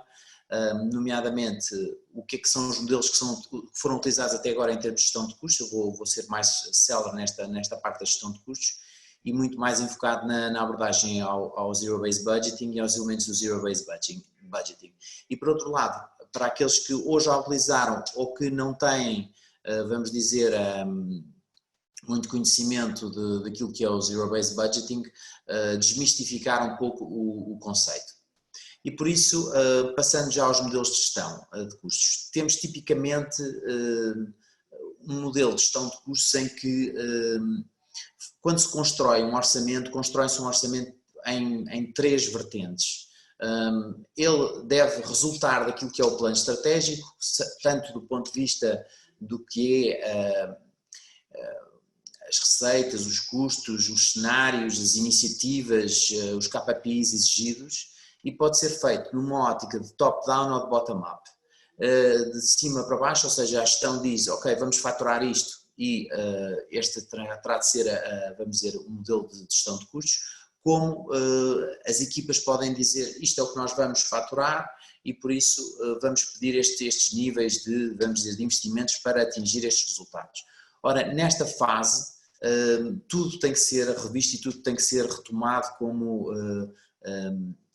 C: nomeadamente o que é que são os modelos que foram utilizados até agora em termos de gestão de custos. Eu vou ser mais célere nesta parte da gestão de custos e muito mais enfocado na abordagem ao Zero Based Budgeting e aos elementos do Zero Based Budgeting. E por outro lado, para aqueles que ou já utilizaram ou que não têm, vamos dizer, muito conhecimento daquilo que é o Zero Based Budgeting, desmistificar um pouco o conceito. E por isso, passando já aos modelos de gestão de custos, temos tipicamente um modelo de gestão de custos em que, quando se constrói um orçamento, constrói-se um orçamento em três vertentes. Ele deve resultar daquilo que é o plano estratégico, tanto do ponto de vista do que é as receitas, os custos, os cenários, as iniciativas, os KPIs exigidos, e pode ser feito numa ótica de top-down ou de bottom-up, de cima para baixo, ou seja, a gestão diz, ok, vamos faturar isto, e este terá de ser, vamos dizer, um modelo de gestão de custos, como as equipas podem dizer, isto é o que nós vamos faturar, e por isso vamos pedir estes níveis vamos dizer, de investimentos para atingir estes resultados. Ora, nesta fase, tudo tem que ser revisto e tudo tem que ser retomado como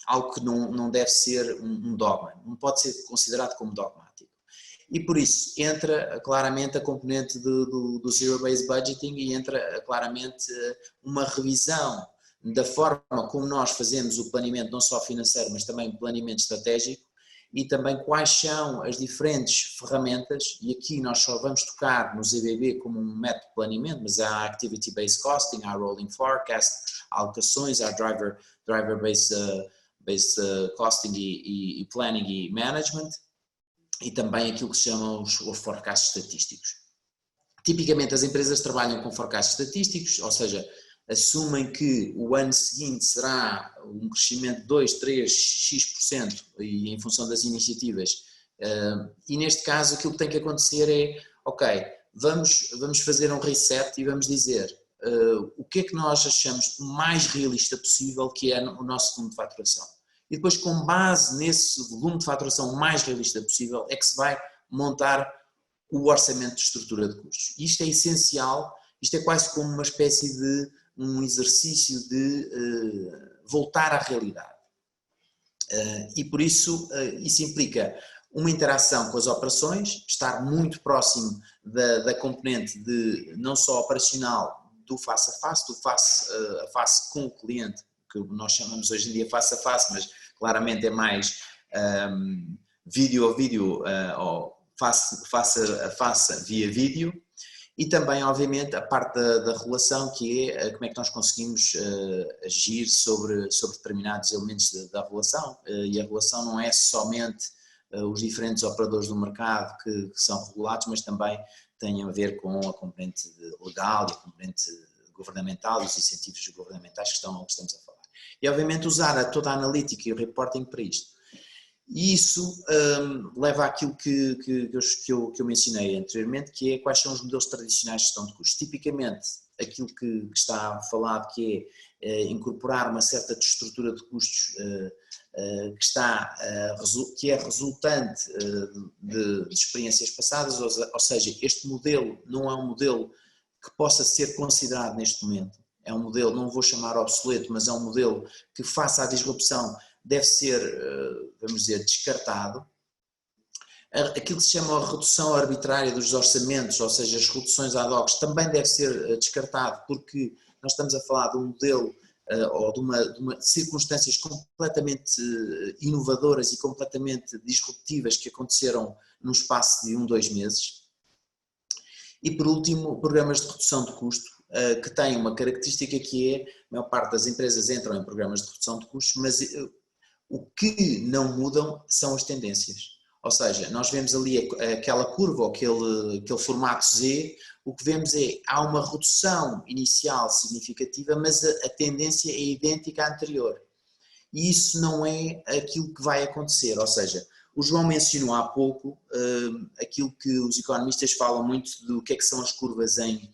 C: algo que não deve ser um dogma, não pode ser considerado como dogmático. E por isso entra claramente a componente do Zero Based Budgeting e entra claramente uma revisão da forma como nós fazemos o planeamento, não só financeiro, mas também o planeamento estratégico, e também quais são as diferentes ferramentas, e aqui nós só vamos tocar no ZBB como um método de planeamento, mas há Activity Based Costing, há Rolling Forecast, há alocações, há Driver Based Costing e Planning e Management, e também aquilo que se chamam os forecasts estatísticos. Tipicamente as empresas trabalham com forecasts estatísticos, ou seja, assumem que o ano seguinte será um crescimento de 2, 3, X% e em função das iniciativas. E neste caso aquilo que tem que acontecer é, ok, vamos fazer um reset e vamos dizer o que é que nós achamos o mais realista possível que é o nosso volume de faturação. E depois, com base nesse volume de faturação mais realista possível, é que se vai montar o orçamento de estrutura de custos. Isto é essencial, isto é quase como uma espécie de um exercício de voltar à realidade. E por isso, isso implica uma interação com as operações, estar muito próximo da componente de não só operacional do face a face com o cliente, que nós chamamos hoje em dia face a face, mas claramente é mais vídeo a vídeo ou face a face via vídeo, e também obviamente a parte da relação, que é como é que nós conseguimos agir sobre determinados elementos da relação, e a relação não é somente os diferentes operadores do mercado que são regulados, mas também tem a ver com a componente legal e a componente governamental e os incentivos governamentais que estamos a falar. E obviamente usar toda a analítica e o reporting para isto. E isso leva àquilo que eu mencionei anteriormente, que é quais são os modelos tradicionais de gestão de custos. Tipicamente, aquilo que está falado, que é incorporar uma certa estrutura de custos que é resultante de experiências passadas, ou seja, este modelo não é um modelo que possa ser considerado neste momento. É um modelo, não vou chamar obsoleto, mas é um modelo que, face à disrupção, deve ser, vamos dizer, descartado. Aquilo que se chama a redução arbitrária dos orçamentos, ou seja, as reduções ad hoc, também deve ser descartado, porque nós estamos a falar de um modelo ou de uma circunstâncias completamente inovadoras e completamente disruptivas que aconteceram no espaço de 1, 2 meses. E por último, programas de redução de custo, que têm uma característica que é, a maior parte das empresas entram em programas de redução de custos, mas o que não mudam são as tendências. Ou seja, nós vemos ali aquela curva, ou aquele formato Z, o que vemos é, há uma redução inicial significativa, mas a tendência é idêntica à anterior. E isso não é aquilo que vai acontecer, ou seja, o João mencionou há pouco aquilo que os economistas falam muito do que é que são as curvas em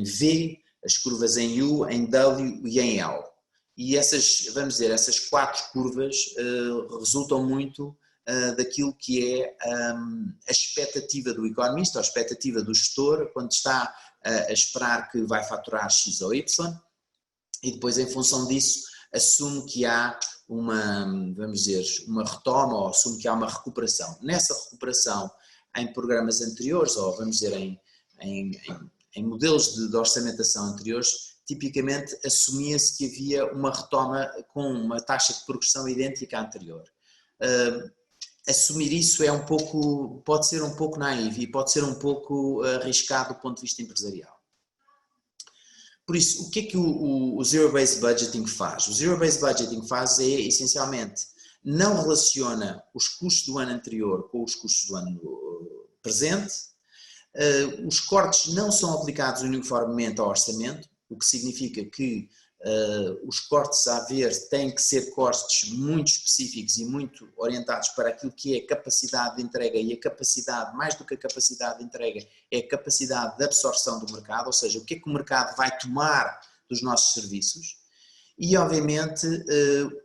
C: V, as curvas em U, em W e em L. E vamos dizer, essas 4 curvas resultam muito daquilo que é a expectativa do economista, a expectativa do gestor, quando está a esperar que vai faturar X ou Y, e depois, em função disso, assume que há vamos dizer, uma retoma, ou assume que há uma recuperação. Nessa recuperação, em programas anteriores, ou vamos dizer, em modelos de orçamentação anteriores, tipicamente assumia-se que havia uma retoma com uma taxa de progressão idêntica à anterior. Assumir isso pode ser um pouco naivo e pode ser um pouco arriscado do ponto de vista empresarial. Por isso, o que é que o Zero-Based Budgeting faz? O Zero-Based Budgeting faz essencialmente, não relaciona os custos do ano anterior com os custos do ano presente, os cortes não são aplicados uniformemente ao orçamento, o que significa que os cortes a haver têm que ser cortes muito específicos e muito orientados para aquilo que é capacidade de entrega, e a capacidade, mais do que a capacidade de entrega, é a capacidade de absorção do mercado, ou seja, o que é que o mercado vai tomar dos nossos serviços, e obviamente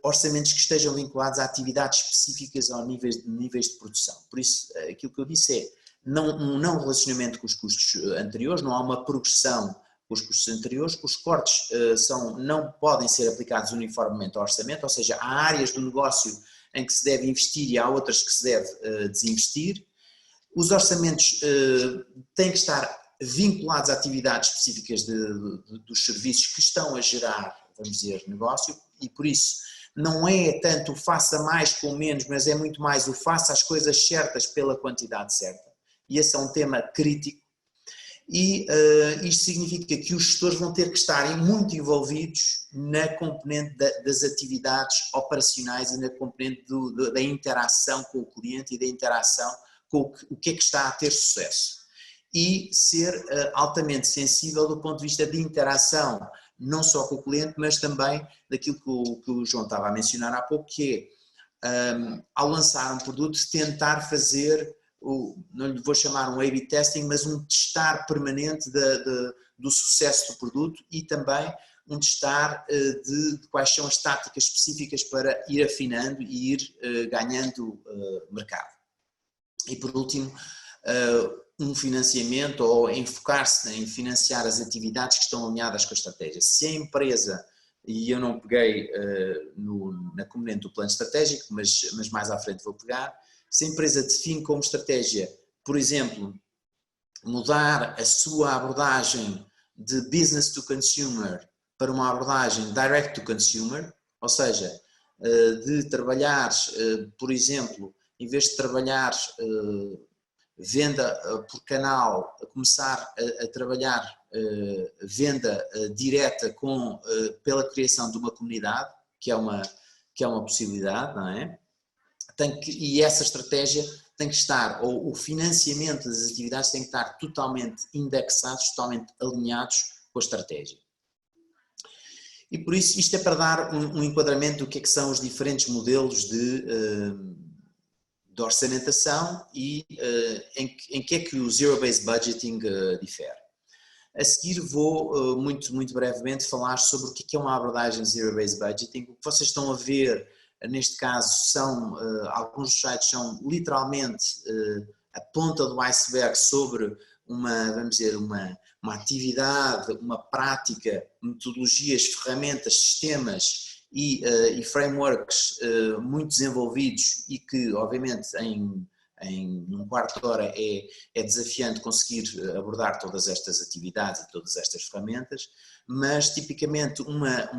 C: orçamentos que estejam vinculados a atividades específicas ou níveis de produção. Por isso, aquilo que eu disse é um não relacionamento com os custos anteriores, não há uma progressão com os custos anteriores, os cortes não podem ser aplicados uniformemente ao orçamento, ou seja, há áreas do negócio em que se deve investir e há outras que se deve desinvestir. Os orçamentos têm que estar vinculados a atividades específicas dos serviços que estão a gerar, vamos dizer, negócio, e por isso não é tanto o faça mais com menos, mas é muito mais o faça as coisas certas pela quantidade certa. E esse é um tema crítico. E isto significa que os gestores vão ter que estar muito envolvidos na componente das atividades operacionais e na componente da interação com o cliente e da interação com o que é que está a ter sucesso. E ser altamente sensível do ponto de vista de interação, não só com o cliente, mas também daquilo que o João estava a mencionar há pouco, que é, ao lançar um produto, tentar fazer, não lhe vou chamar um A/B testing, mas um testar permanente do sucesso do produto e também um testar de quais são as táticas específicas para ir afinando e ir ganhando mercado. E por último, um financiamento ou enfocar-se em financiar as atividades que estão alinhadas com a estratégia. Se a empresa, e eu não peguei na componente do plano estratégico, mas mais à frente vou pegar, se a empresa define como estratégia, por exemplo, mudar a sua abordagem de business to consumer para uma abordagem direct to consumer, ou seja, de trabalhar, por exemplo, em vez de trabalhar venda por canal, a começar a trabalhar venda direta pela criação de uma comunidade, que é uma possibilidade, não é? E essa estratégia tem que estar, ou o financiamento das atividades tem que estar totalmente indexados, totalmente alinhados com a estratégia. E por isso isto é para dar um enquadramento do que é que são os diferentes modelos de orçamentação e em que é que o Zero-Based Budgeting difere. A seguir vou muito brevemente falar sobre o que é uma abordagem de Zero-Based Budgeting. O que vocês estão a ver neste caso são, alguns dos sites são literalmente a ponta do iceberg sobre vamos dizer, uma atividade, uma prática, metodologias, ferramentas, sistemas e frameworks muito desenvolvidos e que obviamente num quarto de hora é desafiante conseguir abordar todas estas atividades e todas estas ferramentas, mas tipicamente uma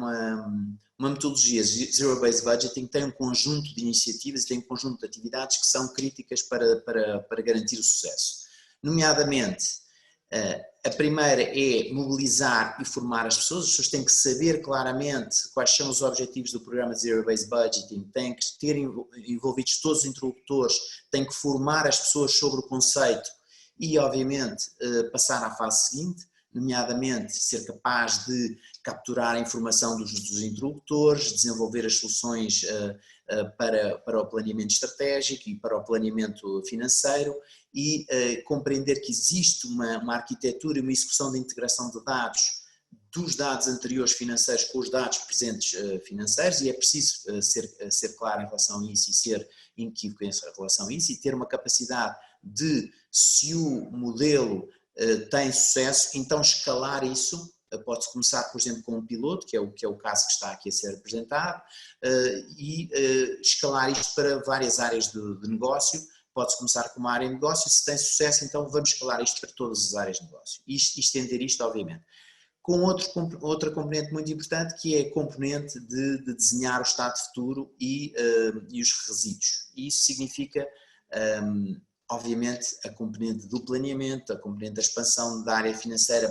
C: metodologia Zero-Based Budgeting tem um conjunto de iniciativas e tem um conjunto de atividades que são críticas para garantir o sucesso. Nomeadamente, a primeira é mobilizar e formar as pessoas têm que saber claramente quais são os objetivos do programa Zero-Based Budgeting, têm que ter envolvidos todos os interlocutores, têm que formar as pessoas sobre o conceito e, obviamente, passar à fase seguinte, nomeadamente ser capaz de capturar a informação dos interlocutores, desenvolver as soluções para o planeamento estratégico e para o planeamento financeiro e compreender que existe uma arquitetura e uma execução de integração de dados, dos dados anteriores financeiros com os dados presentes financeiros, e é preciso ser claro em relação a isso e ser inequívoco em relação a isso e ter uma capacidade de, se o modelo tem sucesso, então escalar isso. Pode-se começar, por exemplo, com um piloto, que é o caso que está aqui a ser apresentado, e escalar isto para várias áreas de negócio. Pode-se começar com uma área de negócio, se tem sucesso, então vamos escalar isto para todas as áreas de negócio e estender isto, obviamente. Com outra componente muito importante, que é a componente de desenhar o estado futuro e os resíduos. E isso significa, obviamente, a componente do planeamento, a componente da expansão da área financeira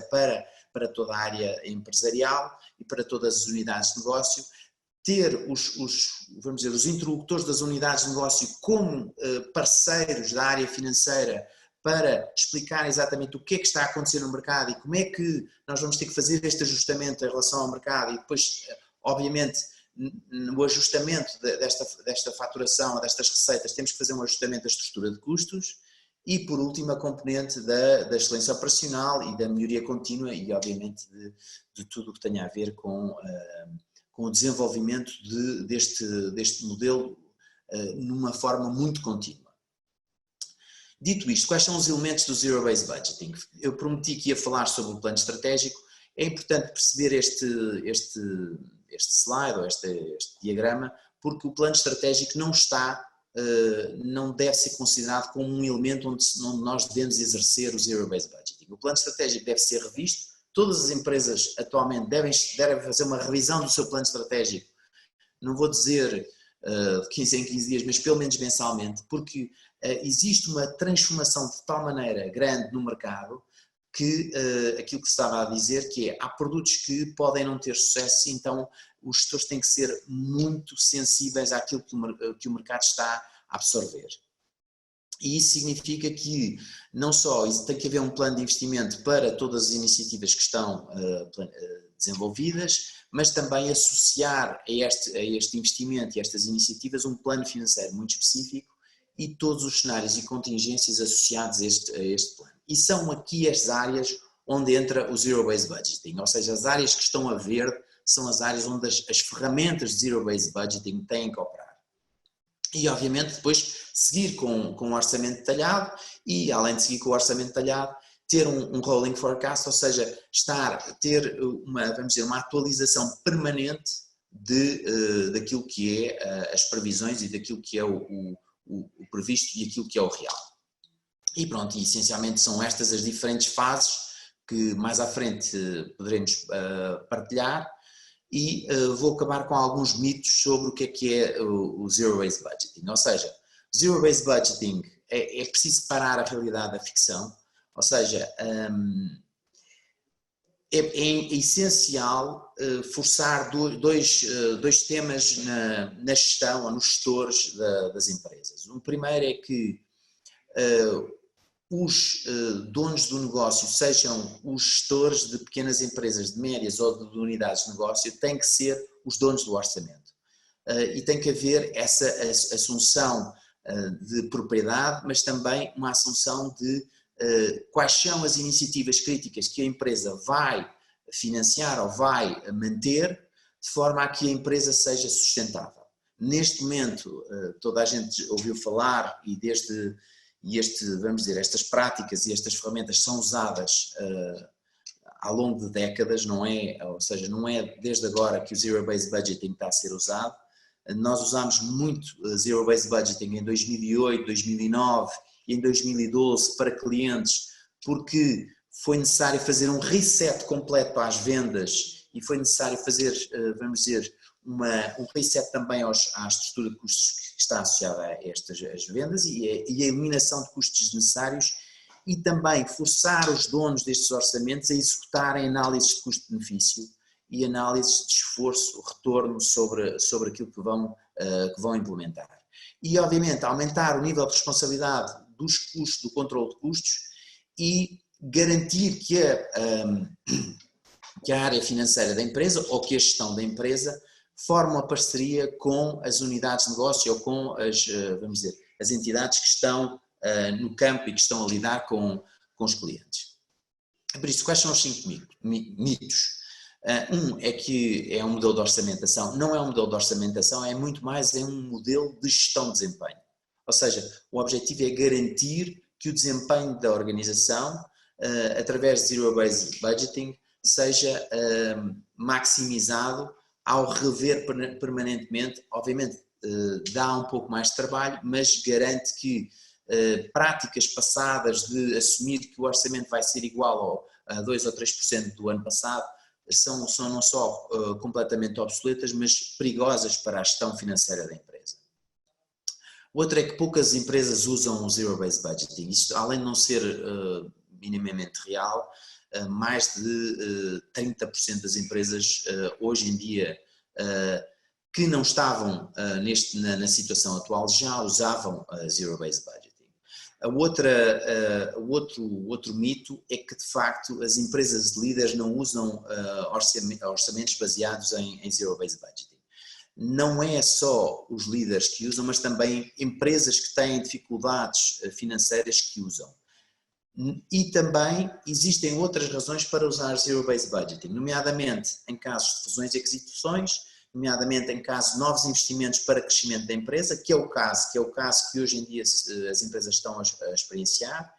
C: para toda a área empresarial e para todas as unidades de negócio, ter vamos dizer, os interlocutores das unidades de negócio como parceiros da área financeira para explicar exatamente o que é que está a acontecer no mercado e como é que nós vamos ter que fazer este ajustamento em relação ao mercado e depois, obviamente, no ajustamento desta faturação, destas receitas, temos que fazer um ajustamento da estrutura de custos e, por último, a componente da excelência operacional e da melhoria contínua e, obviamente, de tudo o que tenha a ver com o desenvolvimento deste modelo numa forma muito contínua. Dito isto, quais são os elementos do Zero-Based Budgeting? Eu prometi que ia falar sobre o plano estratégico. É importante perceber este slide ou este diagrama, porque o plano estratégico não deve ser considerado como um elemento onde nós devemos exercer o Zero-Based Budgeting. O plano estratégico deve ser revisto. Todas as empresas atualmente devem fazer uma revisão do seu plano estratégico, não vou dizer de 15 em 15 dias, mas pelo menos mensalmente, porque existe uma transformação de tal maneira grande no mercado que aquilo que se estava a dizer, que é, há produtos que podem não ter sucesso, então os gestores têm que ser muito sensíveis àquilo que o mercado está a absorver. E isso significa que não só tem que haver um plano de investimento para todas as iniciativas que estão desenvolvidas, mas também associar a este investimento e a estas iniciativas um plano financeiro muito específico e todos os cenários e contingências associados a este plano. E são aqui as áreas onde entra o Zero-Based Budgeting, ou seja, as áreas que estão a verde são as áreas onde as ferramentas de Zero-Based Budgeting têm que operar. E obviamente depois seguir com um orçamento detalhado e, além de seguir com o orçamento detalhado, ter um rolling forecast, ou seja, ter uma atualização permanente daquilo que é as previsões e daquilo que é o previsto e aquilo que é o real. E pronto, e essencialmente são estas as diferentes fases que mais à frente poderemos partilhar. E vou acabar com alguns mitos sobre o que é o Zero-Based Budgeting. Ou seja, Zero-Based Budgeting é preciso separar a realidade da ficção, ou seja, é essencial forçar dois temas na gestão ou nos gestores das empresas. O primeiro é que os donos do negócio, sejam os gestores de pequenas empresas, de médias ou de unidades de negócio, têm que ser os donos do orçamento. E tem que haver essa assunção de propriedade, mas também uma assunção de quais são as iniciativas críticas que a empresa vai financiar ou vai manter, de forma a que a empresa seja sustentável. Neste momento, toda a gente ouviu falar vamos dizer, estas práticas e estas ferramentas são usadas ao longo de décadas, não é? Ou seja, não é desde agora que o Zero-Based Budgeting está a ser usado. Nós usámos muito Zero-Based Budgeting em 2008, 2009 e em 2012 para clientes, porque foi necessário fazer um reset completo às vendas e foi necessário fazer, vamos dizer, um reset também à estrutura de custos que está associada a as vendas e a eliminação de custos desnecessários e também forçar os donos destes orçamentos a executarem análises de custo-benefício e análises de esforço, retorno sobre aquilo que vão implementar. E obviamente aumentar o nível de responsabilidade dos custos, do controle de custos e garantir que a área financeira da empresa ou que a gestão da empresa forma uma parceria com as unidades de negócio ou com vamos dizer, as entidades que estão no campo e que estão a lidar com os clientes. Por isso, quais são os 5 mitos? É que é um modelo de orçamentação. Não é um modelo de orçamentação, é muito mais um modelo de gestão de desempenho. Ou seja, o objetivo é garantir que o desempenho da organização, através de Zero-Based Budgeting, seja maximizado ao rever permanentemente. Obviamente dá um pouco mais de trabalho, mas garante que práticas passadas de assumir que o orçamento vai ser igual a 2 ou 3% do ano passado são não só completamente obsoletas, mas perigosas para a gestão financeira da empresa. Outra é que poucas empresas usam o Zero-Based Budgeting. Isto, além de não ser minimamente real, mais de 30% das empresas hoje em dia que não estavam na situação atual já usavam Zero-Based Budgeting. O outro mito é que, de facto, as empresas de líderes não usam orçamentos baseados em Zero-Based Budgeting. Não é só os líderes que usam, mas também empresas que têm dificuldades financeiras que usam. E também existem outras razões para usar Zero-Based Budgeting, nomeadamente em casos de fusões e aquisições, nomeadamente em casos de novos investimentos para crescimento da empresa, que é o caso que hoje em dia as empresas estão a experienciar,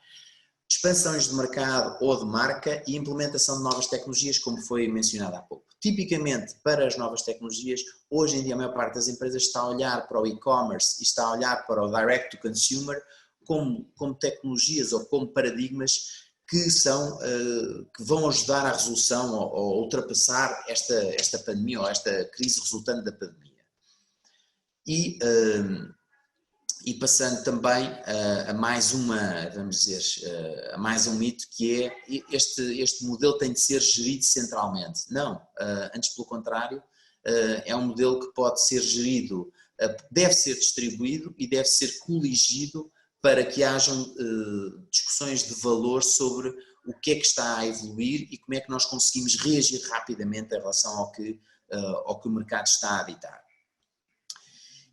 C: expansões de mercado ou de marca e implementação de novas tecnologias, como foi mencionado há pouco. Tipicamente, para as novas tecnologias, hoje em dia a maior parte das empresas está a olhar para o e-commerce e está a olhar para o direct to consumer como tecnologias ou como paradigmas que vão ajudar à resolução ou ultrapassar esta pandemia ou esta crise resultante da pandemia. E E passando também a mais uma, vamos dizer, a mais um mito, que é este modelo tem de ser gerido centralmente. Não, antes pelo contrário, é um modelo que pode ser gerido, deve ser distribuído e deve ser coligido para que hajam discussões de valor sobre o que é que está a evoluir e como é que nós conseguimos reagir rapidamente em relação ao que o mercado está a ditar.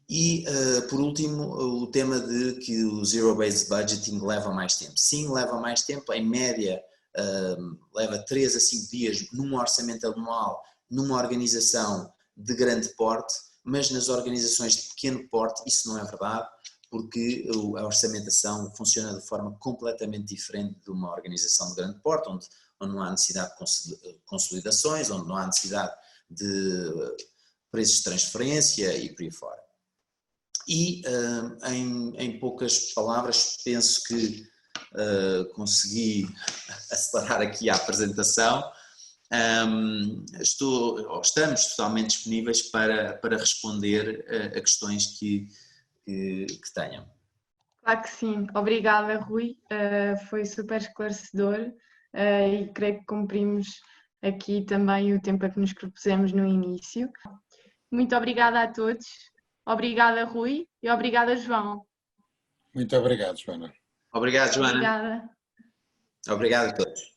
C: E, por último, o tema de que o Zero-Based Budgeting leva mais tempo. Sim, leva mais tempo, em média leva 3 a 5 dias num orçamento anual, numa organização de grande porte, mas nas organizações de pequeno porte isso não é verdade, porque a orçamentação funciona de forma completamente diferente de uma organização de grande porte, onde não há necessidade de consolidações, onde não há necessidade de preços de transferência e por aí fora. E, em poucas palavras, penso que consegui acelerar aqui a apresentação. Estamos totalmente disponíveis para responder a questões que tenham.
A: Claro que sim. Obrigada, Rui. Foi super esclarecedor e creio que cumprimos aqui também o tempo a que nos propusemos no início. Muito obrigada a todos. Obrigada, Rui, e obrigada, João.
B: Muito obrigado, Joana.
C: Obrigado, Joana.
A: Obrigada.
C: Obrigado a todos.